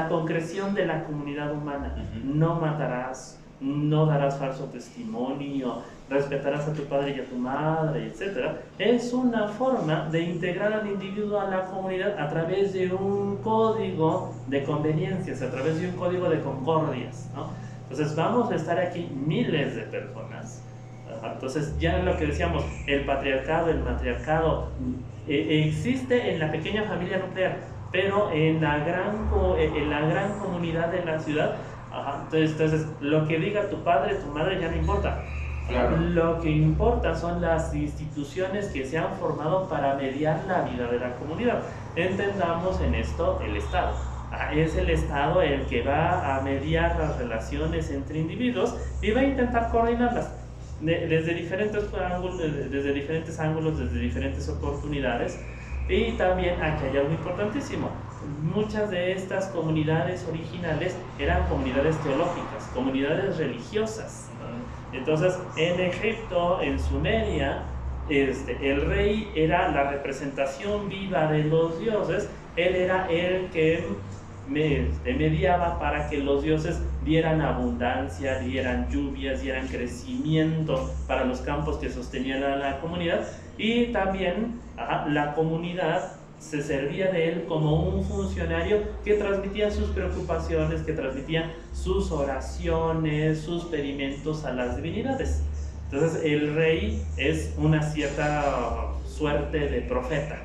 Speaker 2: concreción de la comunidad humana. No matarás, no darás falso testimonio, respetarás a tu padre y a tu madre, etc. Es una forma de integrar al individuo a la comunidad a través de un código de conveniencias, a través de un código de concordias, ¿no? Entonces vamos a estar aquí miles de personas. Entonces ya lo que decíamos, el patriarcado, el matriarcado, existe en la pequeña familia nuclear, pero en la gran comunidad de la ciudad, entonces lo que diga tu padre, tu madre ya no importa. Claro. Lo que importa son las instituciones que se han formado para mediar la vida de la comunidad. Entendamos en esto el Estado. Es el Estado el que va a mediar las relaciones entre individuos y va a intentar coordinarlas desde diferentes ángulos, desde diferentes oportunidades. Y también aquí hay algo importantísimo. Muchas de estas comunidades originales eran comunidades teológicas, comunidades religiosas. Entonces, en Egipto, en Sumeria, el rey era la representación viva de los dioses. Él era el que mediaba para que los dioses dieran abundancia, dieran lluvias, dieran crecimiento para los campos que sostenían a la comunidad. Y también la comunidad se servía de él como un funcionario que transmitía sus preocupaciones, que transmitía sus oraciones, sus pedimentos a las divinidades. Entonces el rey es una cierta suerte de profeta.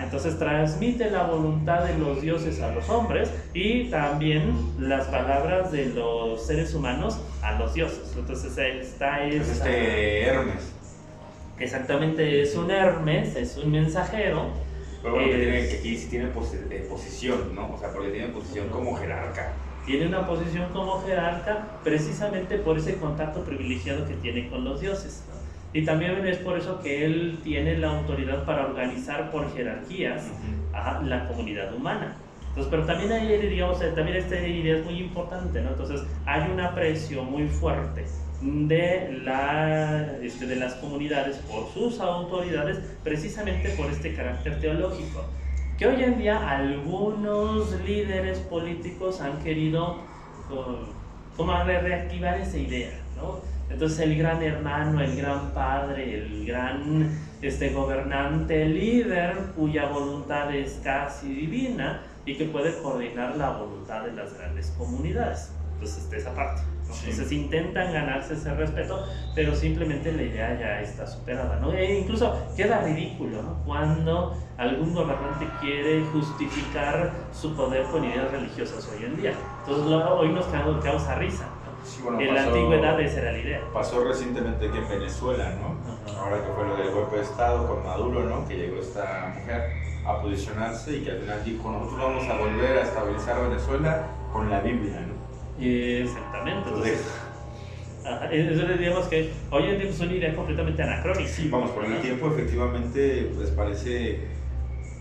Speaker 2: Entonces transmite la voluntad de los dioses a los hombres y también las palabras de los seres humanos a los dioses. Entonces está
Speaker 1: Hermes.
Speaker 2: Exactamente, es un Hermes, es un mensajero.
Speaker 1: Pero bueno, que aquí sí tiene posición, ¿no? O sea, porque tiene posición como jerarca.
Speaker 2: Tiene una posición como jerarca precisamente por ese contacto privilegiado que tiene con los dioses, ¿no? Y también es por eso que él tiene la autoridad para organizar por jerarquías la comunidad humana. Entonces, pero también hay, digamos, también esta idea es muy importante, ¿no? Entonces, hay un aprecio muy fuerte de las comunidades por sus autoridades, precisamente por este carácter teológico, que hoy en día algunos líderes políticos han querido como reactivar esa idea, ¿no? Entonces el gran hermano, el gran padre, el gran gobernante, líder cuya voluntad es casi divina y que puede coordinar la voluntad de las grandes comunidades. Entonces esa parte, ¿no? Sí. Entonces intentan ganarse ese respeto, pero simplemente la idea ya está superada, ¿no? E incluso queda ridículo, ¿no? Cuando algún gobernante quiere justificar su poder con ideas religiosas hoy en día. Entonces hoy nos causa risa.
Speaker 1: Sí, bueno,
Speaker 2: en la antigüedad esa era la idea.
Speaker 1: Pasó recientemente aquí en Venezuela, ¿no? Ahora que fue lo del golpe de Estado con Maduro, ¿no? Que llegó esta mujer a posicionarse y que al final dijo, nosotros vamos a volver a estabilizar Venezuela con la Biblia, ¿no?
Speaker 2: Exactamente. Entonces digamos que hoy en día es una idea completamente anacrónica.
Speaker 1: Sí, vamos, por el tiempo efectivamente pues parece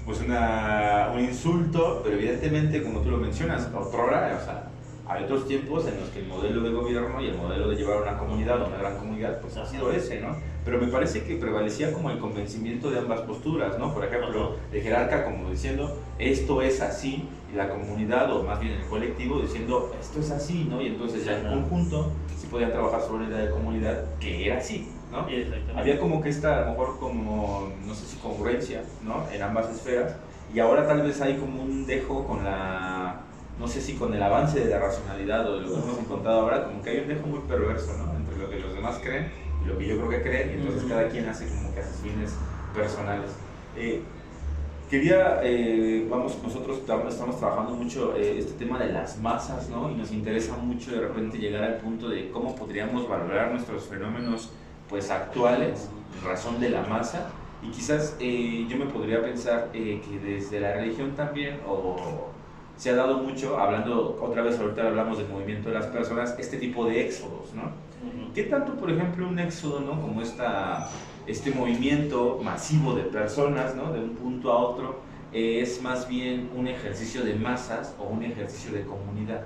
Speaker 1: pues un insulto, pero evidentemente como tú lo mencionas, otrora, o sea, hay otros tiempos en los que el modelo de gobierno y el modelo de llevar una comunidad, una gran comunidad, pues ha sido ese, ¿no? Pero me parece que prevalecía como el convencimiento de ambas posturas, ¿no? Por ejemplo, el jerarca como diciendo, esto es así, y la comunidad, o más bien el colectivo, diciendo, esto es así, ¿no? Y entonces ya en conjunto sí podían trabajar sobre una idea de comunidad que era así, ¿no? Había como que esta, a lo mejor como, no sé si congruencia, ¿no? En ambas esferas, y ahora tal vez hay como un dejo con la... no sé si con el avance de la racionalidad o de lo que hemos encontrado ahora, como que hay un dejo muy perverso, ¿no? Entre lo que los demás creen y lo que yo creo que creen, y entonces cada quien hace como que a sus fines personales. Nosotros estamos trabajando mucho este tema de las masas, ¿no? Y nos interesa mucho de repente llegar al punto de cómo podríamos valorar nuestros fenómenos pues actuales en razón de la masa. Y quizás yo me podría pensar que desde la religión también, se ha dado mucho, hablando otra vez, ahorita hablamos del movimiento de las personas, este tipo de éxodos, ¿no? ¿Qué tanto, por ejemplo, un éxodo, ¿no? Como este movimiento masivo de personas, ¿no? De un punto a otro, es más bien un ejercicio de masas o un ejercicio de comunidad?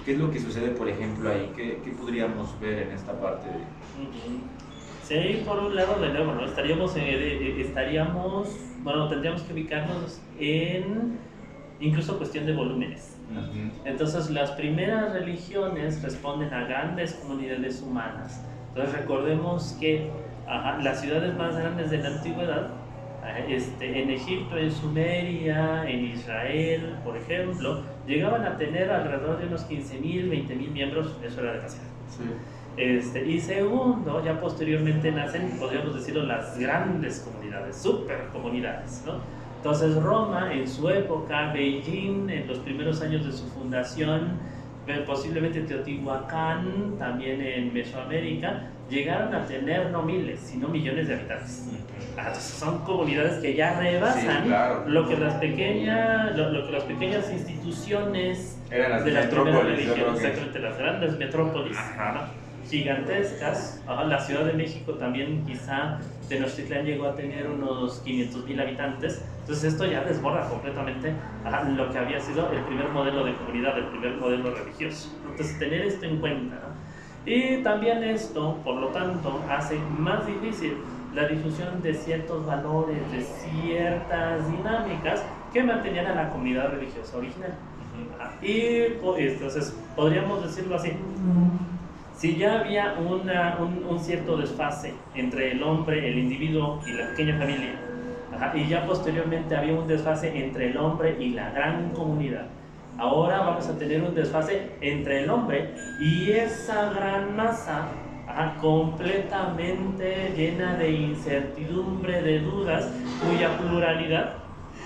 Speaker 1: ¿Qué es lo que sucede, por ejemplo, ahí? ¿Qué podríamos ver en esta parte de...?
Speaker 2: Sí, por un lado, de nuevo, ¿no? Estaríamos, bueno, tendríamos que ubicarnos en incluso cuestión de volúmenes, ¿no? Entonces, las primeras religiones responden a grandes comunidades humanas. Entonces, recordemos que las ciudades más grandes de la antigüedad, en Egipto, en Sumeria, en Israel, por ejemplo, llegaban a tener alrededor de unos 15.000, 20.000 miembros. Eso era demasiado. Sí. Y segundo, ya posteriormente nacen, podríamos decirlo, las grandes comunidades, super comunidades, ¿no? Entonces Roma en su época, Beijing en los primeros años de su fundación, posiblemente Teotihuacán también en Mesoamérica, llegaron a tener no miles, sino millones de habitantes. Entonces son comunidades que ya rebasan, sí, claro, lo que las pequeñas instituciones
Speaker 1: eran
Speaker 2: de las primeras religiones,
Speaker 1: exactamente,
Speaker 2: las grandes metrópolis, ¿no? Gigantescas. La Ciudad de México también, quizá Tenochtitlán llegó a tener unos 500,000 habitantes. Entonces esto ya desborda completamente lo que había sido el primer modelo de comunidad, el primer modelo religioso. Entonces tener esto en cuenta, ¿no? Y también esto, por lo tanto, hace más difícil la difusión de ciertos valores, de ciertas dinámicas que mantenían a la comunidad religiosa original. Y entonces podríamos decirlo así: si ya había un cierto desfase entre el hombre, el individuo y la pequeña familia, y ya posteriormente había un desfase entre el hombre y la gran comunidad, ahora vamos a tener un desfase entre el hombre y esa gran masa completamente llena de incertidumbre, de dudas, cuya pluralidad,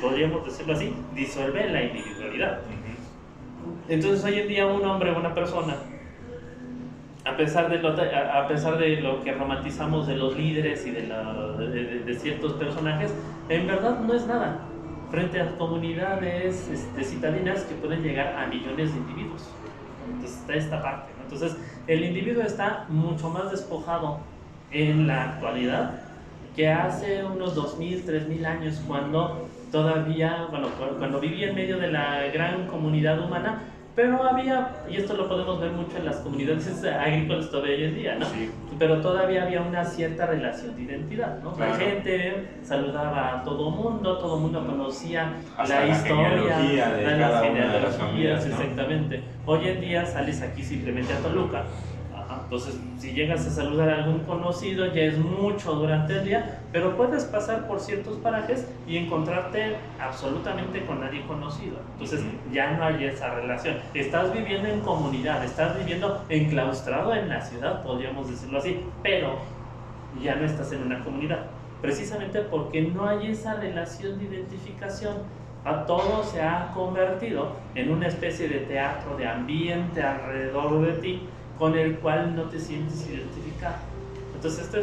Speaker 2: podríamos decirlo así, disuelve la individualidad. Entonces hoy en día un hombre, una persona, a pesar de lo que romantizamos de los líderes y de ciertos personajes, en verdad no es nada frente a comunidades citadinas que pueden llegar a millones de individuos. Entonces está esta parte, ¿no? Entonces el individuo está mucho más despojado en la actualidad que hace unos 2.000, 3.000 años, cuando todavía, cuando vivía en medio de la gran comunidad humana. Pero había, y esto lo podemos ver mucho en las comunidades agrícolas todavía hoy en día, ¿no? Sí. Pero todavía había una cierta relación de identidad, ¿no? Claro. La gente saludaba a todo mundo conocía hasta la historia
Speaker 1: de las
Speaker 2: genealogías, ¿no? Exactamente. Hoy en día sales aquí simplemente a Toluca. Entonces, si llegas a saludar a algún conocido, ya es mucho durante el día, pero puedes pasar por ciertos parajes y encontrarte absolutamente con nadie conocido. Entonces, ya no hay esa relación. Estás viviendo en comunidad, estás viviendo enclaustrado en la ciudad, podríamos decirlo así, pero ya no estás en una comunidad. Precisamente porque no hay esa relación de identificación. Todo se ha convertido en una especie de teatro, de ambiente alrededor de ti, con el cual no te sientes identificado. Entonces este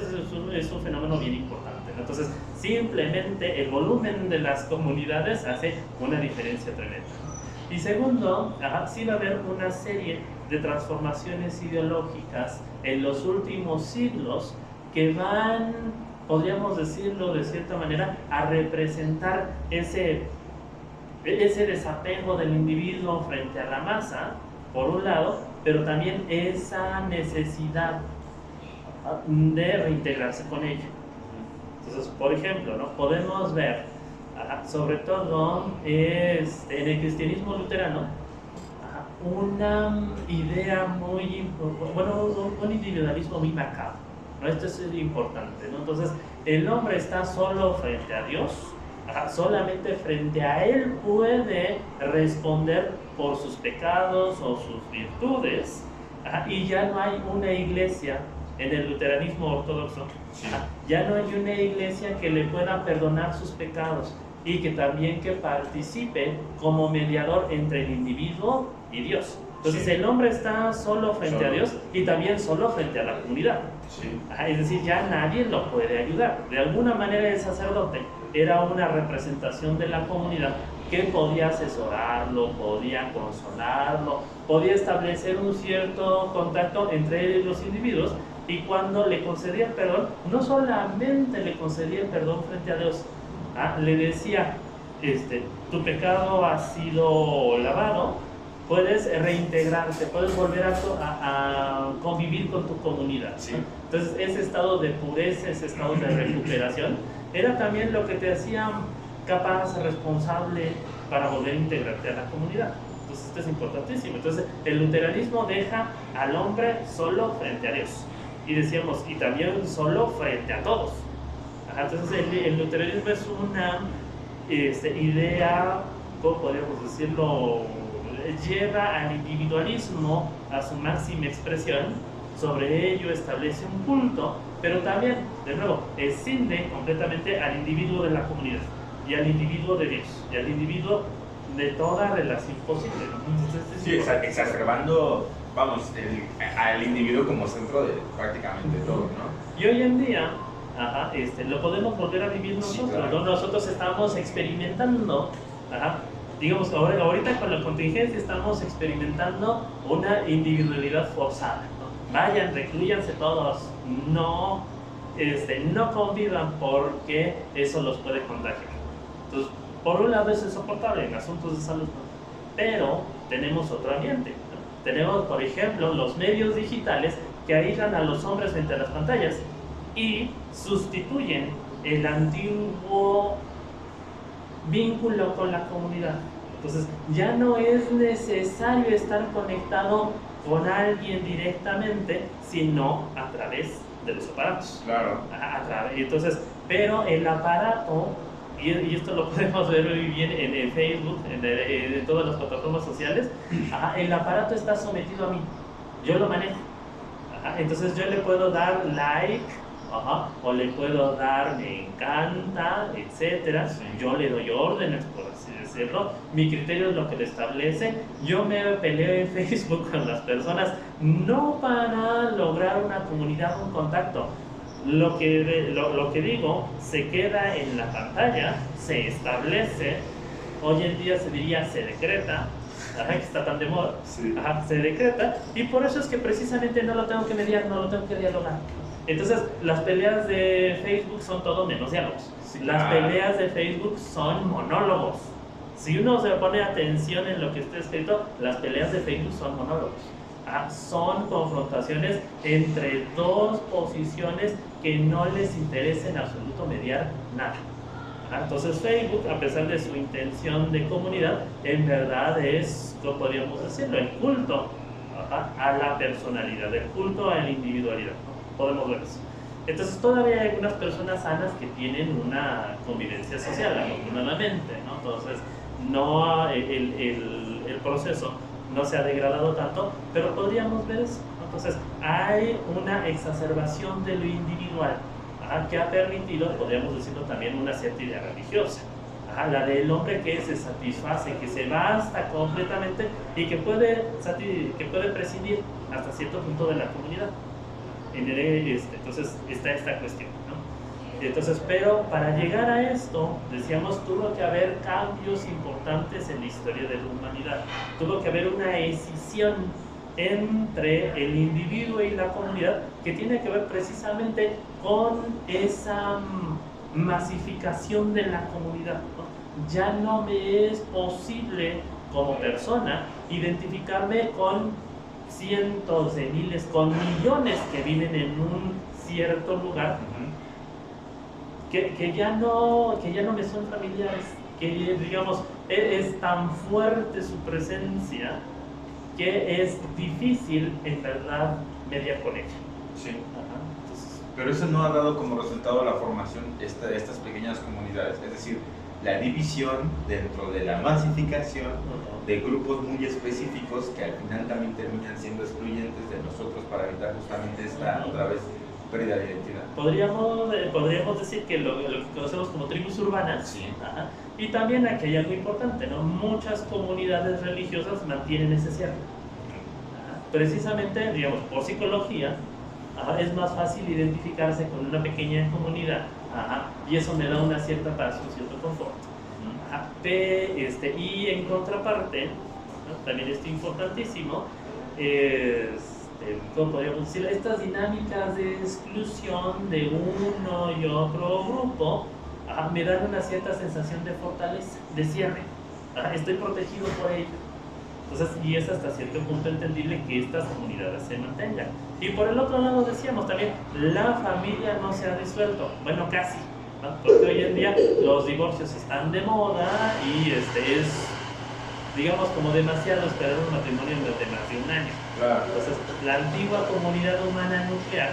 Speaker 2: es un fenómeno bien importante, ¿no? Entonces simplemente el volumen de las comunidades hace una diferencia tremenda. Y segundo, sí va a haber una serie de transformaciones ideológicas en los últimos siglos que van, podríamos decirlo de cierta manera, a representar ese desapego del individuo frente a la masa, por un lado, pero también esa necesidad de reintegrarse con ella. Entonces, por ejemplo, ¿no? Podemos ver, sobre todo en el cristianismo luterano, una idea muy, un individualismo muy macabro, ¿no? Esto es importante, ¿no? Entonces, el hombre está solo frente a Dios, solamente frente a Él puede responder por sus pecados o sus virtudes, y ya no hay una iglesia en el luteranismo ortodoxo, ya no hay una iglesia que le pueda perdonar sus pecados y que también que participe como mediador entre el individuo y Dios. Entonces
Speaker 1: Sí.
Speaker 2: el hombre está solo frente a
Speaker 1: Solo.
Speaker 2: Dios y también solo frente a la comunidad.
Speaker 1: Sí.
Speaker 2: Es decir, ya nadie lo puede ayudar. De alguna manera el sacerdote era una representación de la comunidad que podía asesorarlo, podía consolarlo, podía establecer un cierto contacto entre los individuos, y cuando le concedía el perdón, no solamente le concedía el perdón frente a Dios, le decía, tu pecado ha sido lavado, puedes reintegrarte, puedes volver a convivir con tu comunidad.
Speaker 1: Sí.
Speaker 2: Entonces ese estado de pureza, ese estado de recuperación, era también lo que te hacía capaz, responsable para volver a integrarte a la comunidad. Entonces esto es importantísimo. Entonces el luteranismo deja al hombre solo frente a Dios. Y decíamos, y también solo frente a todos. Entonces el luteranismo es una idea, ¿cómo podríamos decirlo? Lleva al individualismo a su máxima expresión, sobre ello establece un culto, pero también, de nuevo, escinde completamente al individuo de la comunidad, y al individuo de Dios, y al individuo de toda relación posible.
Speaker 1: Sí, exacerbando, vamos, al individuo como centro de prácticamente todo, ¿no?
Speaker 2: Y hoy en día, lo podemos volver a vivir nosotros,
Speaker 1: Sí, claro.
Speaker 2: ¿no? Nosotros estamos experimentando, digamos, ahorita con la contingencia estamos experimentando una individualidad forzada, ¿no? Vayan, reclúyanse todos, no convivan porque eso los puede contagiar. Entonces, por un lado es insoportable en asuntos de salud, ¿no? Pero tenemos otro ambiente, ¿no? Tenemos, por ejemplo, los medios digitales que aíslan a los hombres frente a las pantallas y sustituyen el antiguo vínculo con la comunidad. Entonces ya no es necesario estar conectado con alguien directamente, sino a través de los aparatos.
Speaker 1: Claro.
Speaker 2: Entonces, pero el aparato, y esto lo podemos ver muy bien en Facebook, en todas las plataformas sociales, el aparato está sometido a mí, yo lo manejo. Entonces yo le puedo dar like, o le puedo dar me encanta, etcétera.
Speaker 1: Sí.
Speaker 2: Yo le doy órdenes, por así decirlo. Mi criterio es lo que le establece. Yo me peleo en Facebook con las personas, no para lograr una comunidad, un contacto. Lo que digo se queda en la pantalla, se establece. Hoy en día se diría se decreta, que está tan de moda.
Speaker 1: Sí.
Speaker 2: Se decreta, y por eso es que precisamente no lo tengo que mediar, no lo tengo que dialogar. Entonces, las peleas de Facebook son todo menos diálogos.
Speaker 1: Sí,
Speaker 2: las
Speaker 1: claro.
Speaker 2: peleas de Facebook son monólogos. Si uno se pone atención en lo que está escrito, las peleas de Facebook son monólogos. Son confrontaciones entre dos posiciones que no les interesa en absoluto mediar nada. Entonces Facebook, a pesar de su intención de comunidad, en verdad es, ¿cómo podríamos decirlo?, el culto a la personalidad, el culto a la individualidad, ¿no? Podemos ver eso. Entonces todavía hay algunas personas sanas que tienen una convivencia social, afortunadamente, ¿no? Entonces no, el proceso no se ha degradado tanto, pero podríamos ver eso, ¿no? Entonces hay una exacerbación de lo individual, que ha permitido, podríamos decirlo también, una cierta idea religiosa, la del hombre que se satisface, que se basta completamente y que puede prescindir hasta cierto punto de la comunidad. Entonces está esta cuestión, ¿no? Entonces, pero para llegar a esto, decíamos, tuvo que haber cambios importantes en la historia de la humanidad, tuvo que haber una escisión entre el individuo y la comunidad que tiene que ver precisamente con esa masificación de la comunidad, ¿no? Ya no me es posible como persona identificarme con cientos de miles, con millones que viven en un cierto lugar, que ya no me son familiares, que digamos es tan fuerte su presencia que es difícil en verdad mediar con ella.
Speaker 1: Sí. Pero eso no ha dado como resultado la formación de estas pequeñas comunidades, es decir, la división dentro de la masificación de grupos muy específicos que al final también terminan siendo excluyentes de nosotros para evitar justamente esta, otra vez, pérdida de identidad.
Speaker 2: Podríamos decir que lo que conocemos como tribus urbanas,
Speaker 1: Sí.
Speaker 2: Y también aquí hay algo importante, ¿no? Muchas comunidades religiosas mantienen ese cierre. precisamente, digamos, por psicología, es más fácil identificarse con una pequeña comunidad, y eso me da una cierta paz, un cierto confort. Y en contraparte, ¿no? También esto importantísimo, ¿cómo podríamos decir? Estas dinámicas de exclusión de uno y otro grupo me dan una cierta sensación de fortaleza, de cierre. Estoy protegido por ello. Entonces, y es hasta cierto punto entendible que estas comunidades se mantengan. Y por el otro lado decíamos también, la familia no se ha disuelto, bueno, casi, ¿no? Porque hoy en día los divorcios están de moda y es, digamos, como demasiado esperar un matrimonio de más de un año.
Speaker 1: Claro.
Speaker 2: Entonces, la antigua comunidad humana nuclear,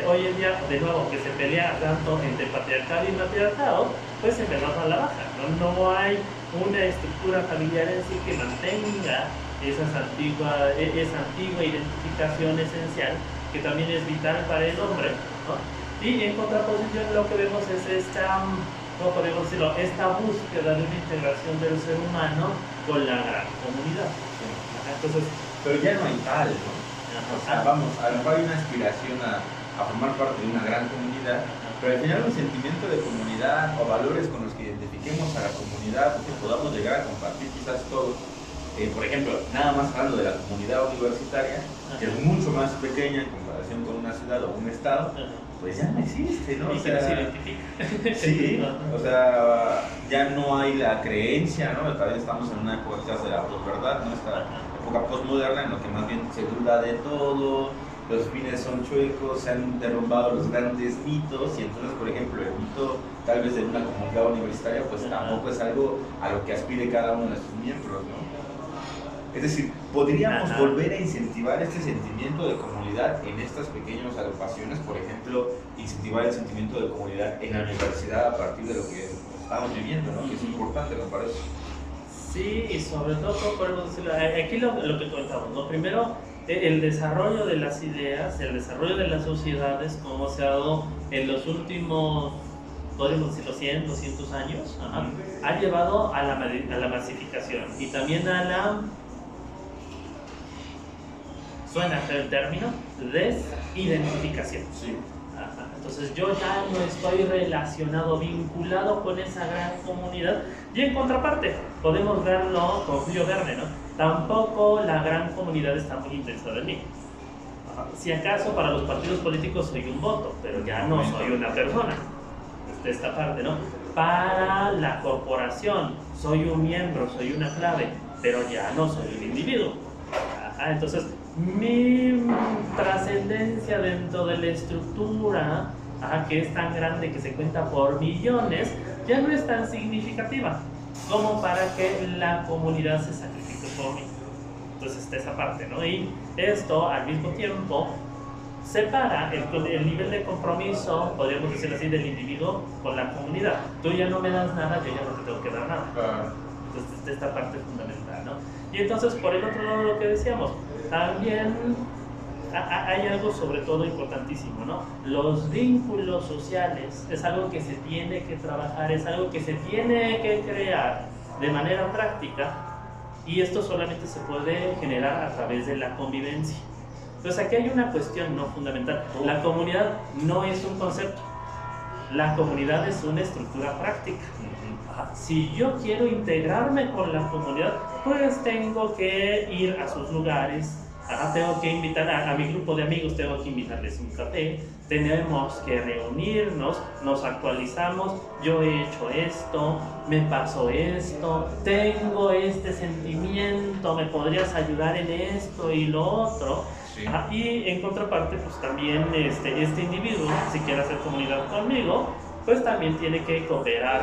Speaker 2: hoy en día, de nuevo, que se pelea tanto entre patriarcado y matriarcado, pues se me baja a la baja, ¿no? No hay una estructura familiar en sí que mantenga esa antigua identificación esencial, que también es vital para el hombre, ¿no? Y en contraposición lo que vemos es esta, ¿cómo podemos decirlo?, esta búsqueda de una integración del ser humano con la gran comunidad. Entonces,
Speaker 1: pero ya no hay tal, ¿no? O sea, vamos, a lo mejor hay una aspiración a formar parte de una gran comunidad, pero al final un sentimiento de comunidad o valores con los que identifiquemos a la comunidad, que podamos llegar a compartir quizás todos. Por ejemplo, nada más hablando de la comunidad universitaria, que es mucho más pequeña en comparación con una ciudad o un estado, pues ya no existe, ¿no?
Speaker 2: Y que no se identifica.
Speaker 1: Sí, o sea, ya no hay la creencia, ¿no? También estamos en una época quizás de la posverdad, ¿no? Esta época postmoderna en la que más bien se duda de todo, los fines son chuecos, se han derrumbado los grandes mitos, y entonces, por ejemplo, el mito tal vez de una comunidad universitaria, pues tampoco es algo a lo que aspire cada uno de sus miembros, ¿no? Es decir, podríamos volver a incentivar este sentimiento de comunidad en estas pequeñas agrupaciones, por ejemplo, incentivar el sentimiento de comunidad en la universidad a partir de lo que estamos viviendo, ¿no? Que es importante, me parece.
Speaker 2: Sí, y sobre todo, podemos decirlo, aquí lo que comentamos, ¿no? Primero, el desarrollo de las ideas, el desarrollo de las sociedades, como se ha dado en los últimos, podemos decirlo, 100, 200 años, ha llevado a la masificación y también a la, suena el término, desidentificación.
Speaker 1: Sí.
Speaker 2: Entonces yo ya no estoy relacionado, vinculado con esa gran comunidad. Y en contraparte, podemos verlo con Julio Verne, ¿no? Tampoco la gran comunidad está muy interesada en mí. Si acaso para los partidos políticos soy un voto, pero ya no soy una persona. De esta parte, ¿no? Para la corporación soy un miembro, soy una clave, pero ya no soy un individuo. Entonces, mi trascendencia dentro de la estructura, que es tan grande que se cuenta por millones, ya no es tan significativa como para que la comunidad se sacrifique por mí. Entonces está esa parte, ¿no? Y esto al mismo tiempo separa el nivel de compromiso, podríamos decir así, del individuo con la comunidad. Tú ya no me das nada, yo ya no te tengo que dar nada. Entonces esta parte es fundamental, ¿no? Y entonces por el otro lado lo que decíamos, también hay algo sobre todo importantísimo, ¿no? Los vínculos sociales es algo que se tiene que trabajar, es algo que se tiene que crear de manera práctica, y esto solamente se puede generar a través de la convivencia. Entonces aquí hay una cuestión no fundamental. La comunidad no es un concepto, la comunidad es una estructura práctica. Si yo quiero integrarme con la comunidad, pues tengo que ir a sus lugares, tengo que invitar a mi grupo de amigos, tengo que invitarles un café, tenemos que reunirnos, nos actualizamos, yo he hecho esto, me pasó esto, tengo este sentimiento, me podrías ayudar en esto y lo otro. Sí. Y en contraparte, pues también este individuo, si quiere hacer comunidad conmigo, pues también tiene que cooperar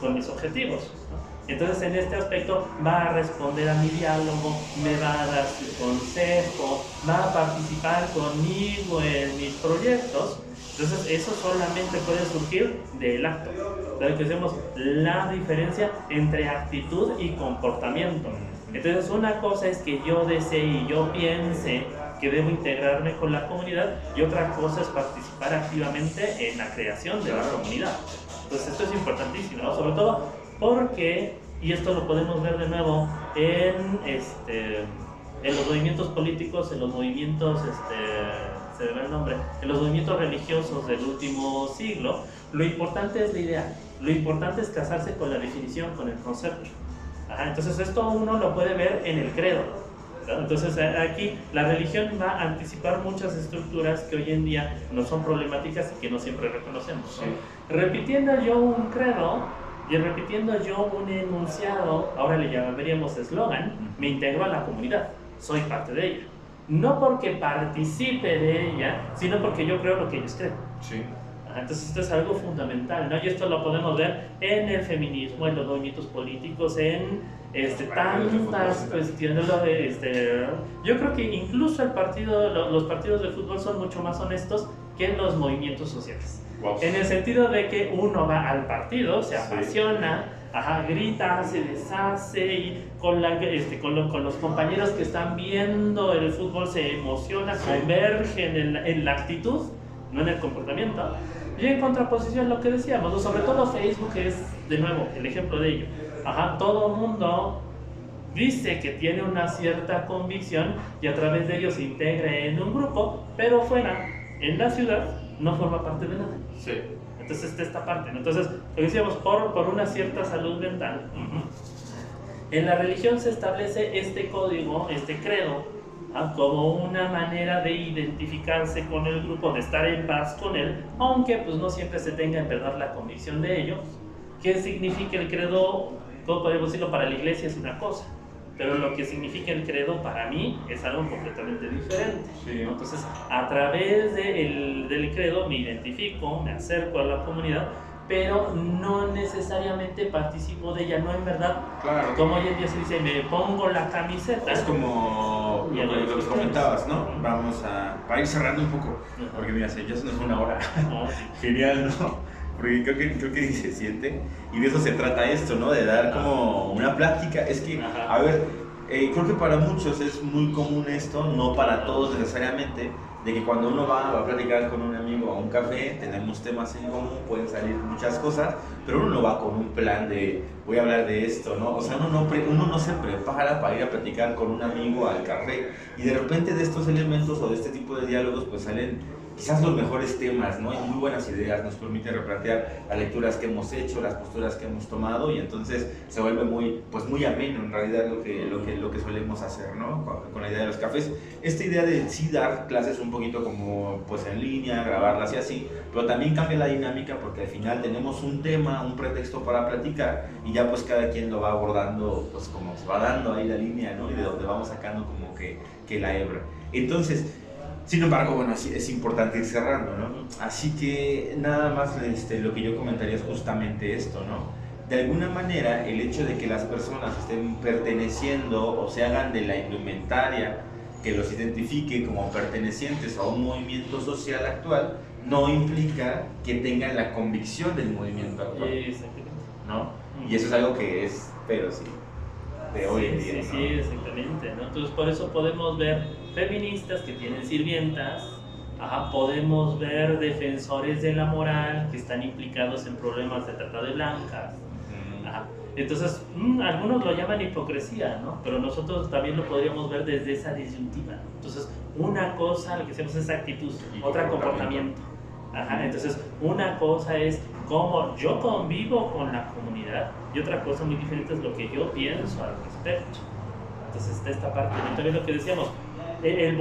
Speaker 2: con mis objetivos, ¿no? Entonces en este aspecto va a responder a mi diálogo, me va a dar su consejo, va a participar conmigo en mis proyectos. Entonces eso solamente puede surgir del acto. Entonces hacemos la diferencia entre actitud y comportamiento. Entonces una cosa es que yo desee y yo piense que debo integrarme con la comunidad, y otra cosa es participar activamente en la creación de la comunidad. Entonces esto es importantísimo, ¿no? Sobre todo porque, y esto lo podemos ver de nuevo en En los movimientos políticos, en los movimientos, se me va el nombre, en los movimientos religiosos del último siglo, lo importante es la idea, lo importante es casarse con la definición, con el concepto. Ajá, entonces esto uno lo puede ver en el credo, ¿no? Entonces aquí la religión va a anticipar muchas estructuras que hoy en día no son problemáticas y que no siempre reconocemos, ¿no? Sí. Repitiendo yo un credo y repitiendo yo un enunciado, ahora le llamaríamos eslogan, me integro a la comunidad, soy parte de ella. No porque participe de ella, sino porque yo creo lo que ellos creen.
Speaker 1: Sí.
Speaker 2: Entonces esto es algo fundamental, ¿no? Y esto lo podemos ver en el feminismo, en los movimientos políticos, en tantas cuestiones. Yo creo que incluso los partidos de fútbol son mucho más honestos que los movimientos sociales. Wow. En el sentido de que uno va al partido, se apasiona, ajá, grita, se deshace y con los compañeros que están viendo el fútbol se emociona, convergen en la actitud, no en el comportamiento. Y en contraposición lo que decíamos, ¿no? Sobre todo Facebook es, de nuevo, el ejemplo de ello. Ajá, todo el mundo dice que tiene una cierta convicción y a través de ello se integra en un grupo, pero fuera, en la ciudad, no forma parte de nada.
Speaker 1: Sí.
Speaker 2: Entonces está esta parte, ¿no? Entonces, lo decíamos, por una cierta salud mental. En la religión se establece este código, este credo, como una manera de identificarse con el grupo, de estar en paz con él, aunque pues no siempre se tenga en verdad la convicción de ello. ¿Qué significa el credo? Todo podemos decirlo, para la iglesia es una cosa, pero lo que significa el credo para mí es algo completamente diferente. Sí. Entonces, a través del credo me identifico, me acerco a la comunidad, pero no necesariamente participo de ella, no en verdad. Claro. Como hoy en día se dice, me pongo la camiseta.
Speaker 1: Es como lo que comentabas, ¿no? Vamos para ir cerrando un poco, porque mira, ya se nos fue una hora. Genial, ¿no? Porque creo que se siente, y de eso se trata esto, ¿no? De dar como una plática. Es que, a ver, creo que para muchos es muy común esto, no para todos necesariamente, de que cuando uno va a platicar con un amigo a un café, tenemos temas en común, pueden salir muchas cosas, pero uno no va con un plan de voy a hablar de esto, ¿no? O sea, uno no se prepara para ir a platicar con un amigo al café, y de repente de estos elementos o de este tipo de diálogos pues salen quizás los mejores temas, ¿no? Hay muy buenas ideas, nos permite replantear las lecturas que hemos hecho, las posturas que hemos tomado, y entonces se vuelve muy ameno en realidad lo que solemos hacer, ¿no? Con la idea de los cafés. Esta idea de sí dar clases un poquito como pues en línea, grabarlas y así, pero también cambia la dinámica porque al final tenemos un tema, un pretexto para platicar, y ya pues cada quien lo va abordando pues como se va dando ahí la línea, ¿no? Y de donde vamos sacando como que la hebra. Entonces, sin embargo, bueno, es importante ir cerrando, ¿no? Así que nada más lo que yo comentaría es justamente esto, ¿no? De alguna manera, el hecho de que las personas estén perteneciendo o se hagan de la indumentaria que los identifique como pertenecientes a un movimiento social actual, no implica que tengan la convicción del movimiento actual, ¿no? Y eso es algo que es, pero sí, de hoy en día, ¿no?
Speaker 2: Sí, exactamente, ¿no? Entonces, por eso podemos ver feministas que tienen sirvientas, podemos ver defensores de la moral que están implicados en problemas de trata de blancas. Entonces, algunos lo llaman hipocresía, ¿no? Pero nosotros también lo podríamos ver desde esa disyuntiva, ¿no? Entonces, una cosa, lo que hacemos es actitud, otra comportamiento. Entonces, una cosa es cómo yo convivo con la comunidad y otra cosa muy diferente es lo que yo pienso al respecto. Entonces, está esta parte, ¿no? También lo que decíamos, el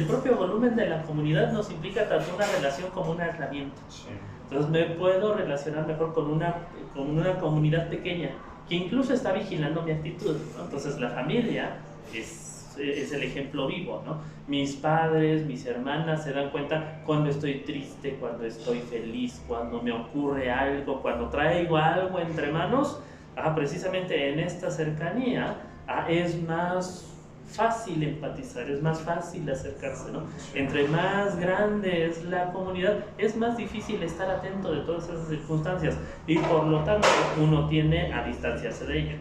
Speaker 2: propio volumen de la comunidad nos implica tanto una relación como un aislamiento. Sí. Entonces me puedo relacionar mejor con una comunidad pequeña que incluso está vigilando mi actitud, ¿no? Entonces la familia es el ejemplo vivo, ¿no? Mis padres, mis hermanas se dan cuenta cuando estoy triste, cuando estoy feliz, cuando me ocurre algo, cuando traigo algo entre manos. Precisamente en esta cercanía es más fácil empatizar, es más fácil acercarse, ¿no? Entre más grande es la comunidad, es más difícil estar atento de todas esas circunstancias y por lo tanto uno tiende a distanciarse de ella,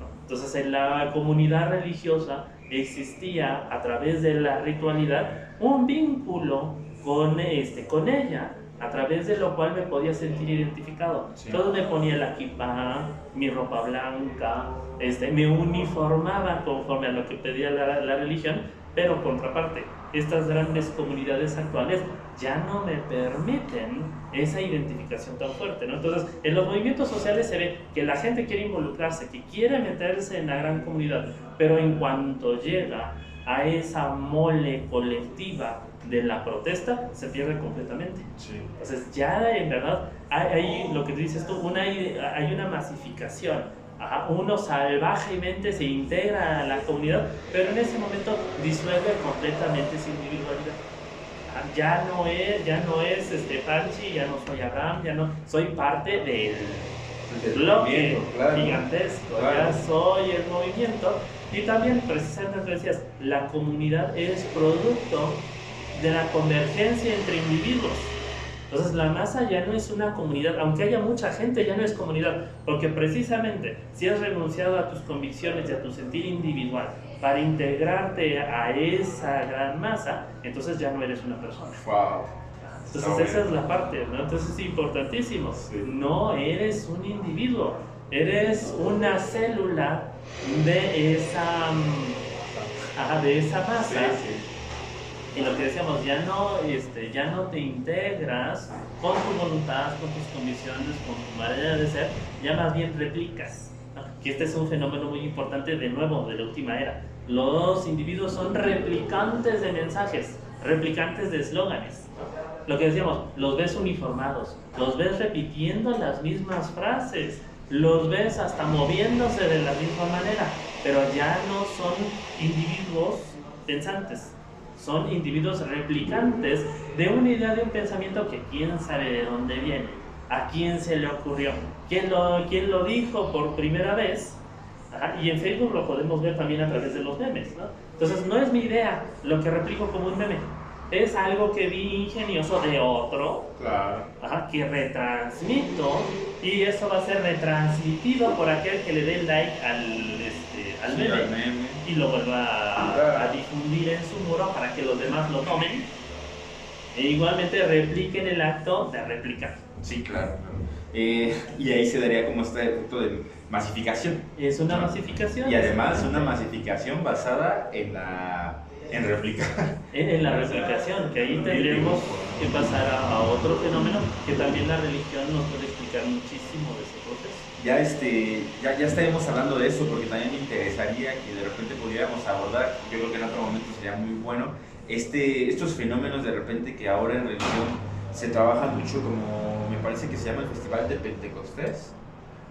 Speaker 2: ¿no? Entonces en la comunidad religiosa existía a través de la ritualidad un vínculo con ella, a través de lo cual me podía sentir identificado.
Speaker 1: Sí.
Speaker 2: Entonces me ponía la kippah, mi ropa blanca, me uniformaba conforme a lo que pedía la religión, pero contraparte, estas grandes comunidades actuales ya no me permiten esa identificación tan fuerte, ¿no? Entonces, en los movimientos sociales se ve que la gente quiere involucrarse, que quiere meterse en la gran comunidad, pero en cuanto llega a esa mole colectiva de la protesta, se pierde completamente.
Speaker 1: Sí.
Speaker 2: Entonces, ya en verdad hay lo que dices tú, hay una masificación. Uno salvajemente se integra a la comunidad, pero en ese momento disuelve completamente su individualidad. Ya no es Panchi, ya no soy Abraham, ya no soy parte del bloque gigantesco, ya soy el movimiento. Y también, precisamente decías, la comunidad es producto de la convergencia entre individuos. Entonces la masa ya no es una comunidad, aunque haya mucha gente, ya no es comunidad, porque precisamente si has renunciado a tus convicciones y a tu sentir individual para integrarte a esa gran masa, entonces ya no eres una persona.
Speaker 1: Wow.
Speaker 2: Entonces esa es la parte, ¿no? Entonces es importantísimo.
Speaker 1: Sí.
Speaker 2: No eres un individuo, eres una célula de esa masa.
Speaker 1: Sí, sí.
Speaker 2: Y lo que decíamos, ya no te integras con tu voluntad, con tus condiciones, con tu manera de ser, ya más bien replicas, ¿no? Que este es un fenómeno muy importante de nuevo, de la última era. Los individuos son replicantes de mensajes, replicantes de eslóganes, ¿no? Lo que decíamos, los ves uniformados, los ves repitiendo las mismas frases, los ves hasta moviéndose de la misma manera, pero ya no son individuos pensantes. Son individuos replicantes de una idea, de un pensamiento que quién sabe de dónde viene, a quién se le ocurrió, quién lo dijo por primera vez. Y en Facebook lo podemos ver también a través de los memes, ¿no? Entonces no es mi idea lo que replico como un meme, es algo que vi ingenioso de otro,
Speaker 1: claro,
Speaker 2: que retransmito, y eso va a ser retransmitido por aquel que le dé like al meme. Y lo vuelva a difundir en su muro para que los demás lo tomen e igualmente repliquen el acto de replicar.
Speaker 1: Sí, claro. Y ahí se daría como este efecto de masificación.
Speaker 2: Es una masificación.
Speaker 1: Y además una masificación basada en replicar.
Speaker 2: En la replicación, que ahí tendríamos que pasar a otro fenómeno que también la religión nos puede explicar muchísimo de ese proceso.
Speaker 1: Ya estaremos hablando de eso, porque también me interesaría que de repente pudiéramos abordar, yo creo que en otro momento sería muy bueno, estos fenómenos de repente que ahora en religión se trabaja mucho, como me parece que se llama el Festival de Pentecostés,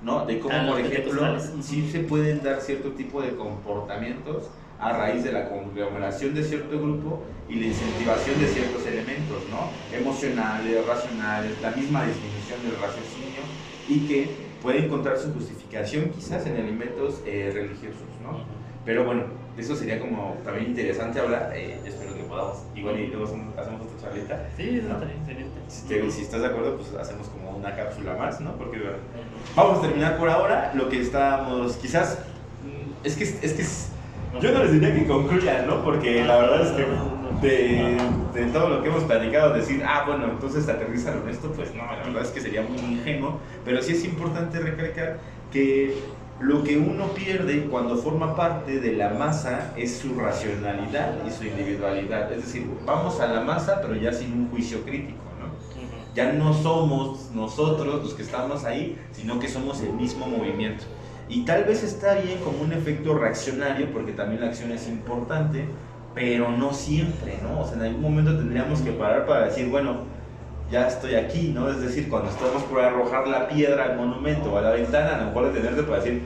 Speaker 1: ¿no? De cómo, por ejemplo, sí se pueden dar cierto tipo de comportamientos a raíz de la conglomeración de cierto grupo y la incentivación de ciertos elementos, ¿no? Emocionales, racionales, la misma disminución del raciocinio, y que puede encontrar su justificación quizás en elementos religiosos, ¿no? Pero bueno, eso sería como también interesante hablar. Espero que podamos, igual y luego hacemos otra charlita.
Speaker 2: Sí,
Speaker 1: ¿no?
Speaker 2: estaría excelente.
Speaker 1: Si estás de acuerdo, pues hacemos como una cápsula más, ¿no? Porque bueno, vamos a terminar por ahora lo que estábamos, quizás, es que yo no les diría que concluyan, ¿no? Porque la verdad es que de todo lo que hemos platicado, decir, bueno, entonces aterrizan en esto, pues no, la verdad es que sería muy ingenuo, pero sí es importante recalcar que lo que uno pierde cuando forma parte de la masa es su racionalidad y su individualidad, es decir, vamos a la masa pero ya sin un juicio crítico, ¿no? Ya no somos nosotros los que estamos ahí, sino que somos el mismo movimiento. Y tal vez está bien como un efecto reaccionario, porque también la acción es importante, pero no siempre, ¿no? O sea, en algún momento tendríamos que parar para decir, bueno, ya estoy aquí, ¿no? Es decir, cuando estamos por arrojar la piedra al monumento o a la ventana, a lo mejor detenerte para decir,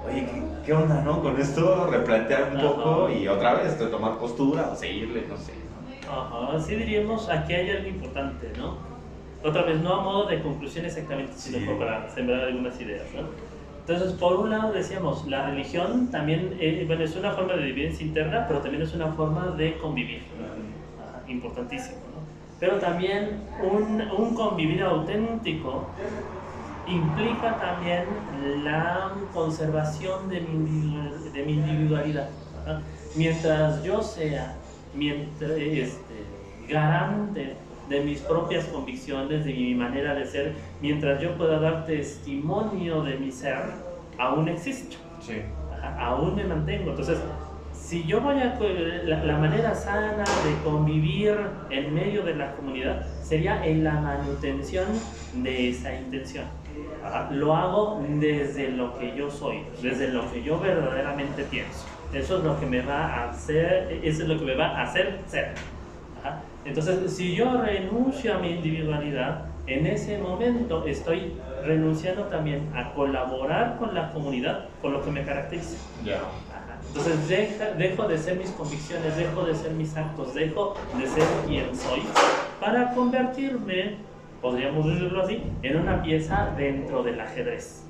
Speaker 1: oye, ¿qué onda, no? Con esto replantear un poco y otra vez tomar postura o seguirle, no sé, ¿no?
Speaker 2: Sí diríamos, aquí hay algo importante, ¿no? Otra vez, no a modo de conclusión exactamente, sino para sembrar algunas ideas, ¿no? Entonces, por un lado decíamos, la religión también es una forma de vivencia interna, pero también es una forma de convivir, importantísimo, ¿no? Pero también un convivir auténtico implica también la conservación de mi individualidad. Mientras yo sea garante de mis propias convicciones, de mi manera de ser, mientras yo pueda dar testimonio de mi ser, aún existo.
Speaker 1: Sí.
Speaker 2: Aún me mantengo. Entonces, si yo voy a la manera sana de convivir en medio de la comunidad sería en la manutención de esa intención. Lo hago desde lo que yo soy, desde lo que yo verdaderamente pienso. Eso es lo que me va a hacer, eso es lo que me va a hacer ser. Entonces, si yo renuncio a mi individualidad, en ese momento estoy renunciando también a colaborar con la comunidad, con lo que me caracteriza.
Speaker 1: Yeah.
Speaker 2: Entonces dejo de ser mis convicciones, dejo de ser mis actos, dejo de ser quien soy para convertirme, podríamos decirlo así, en una pieza dentro del ajedrez.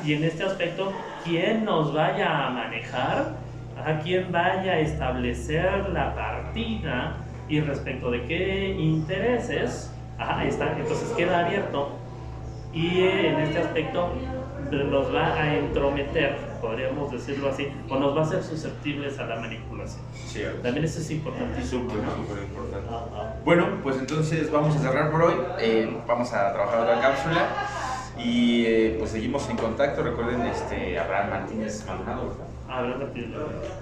Speaker 2: Y en este aspecto, quien nos vaya a manejar, quien vaya a establecer la partida y respecto de qué intereses, entonces queda abierto y en este aspecto nos va a entrometer, podríamos decirlo así, o nos va a hacer susceptibles a la manipulación.
Speaker 1: Sí,
Speaker 2: también eso es importantísimo.
Speaker 1: Súper importante. Bueno, pues entonces vamos a cerrar por hoy. Vamos a trabajar otra cápsula y pues seguimos en contacto. Recuerden, Abraham Martínez Maldonado, ¿verdad?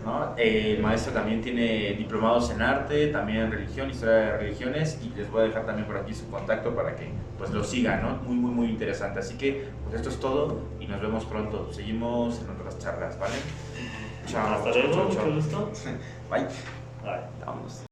Speaker 1: ¿No? El maestro también tiene diplomados en arte, también en religión, historia de religiones, y les voy a dejar también por aquí su contacto para que pues lo sigan, ¿no? Muy interesante. Así que pues esto es todo y nos vemos pronto. Seguimos en otras charlas, ¿vale?
Speaker 2: Chao. Hasta luego, mucho gusto.
Speaker 1: Bye.
Speaker 2: Bye.
Speaker 1: Vámonos.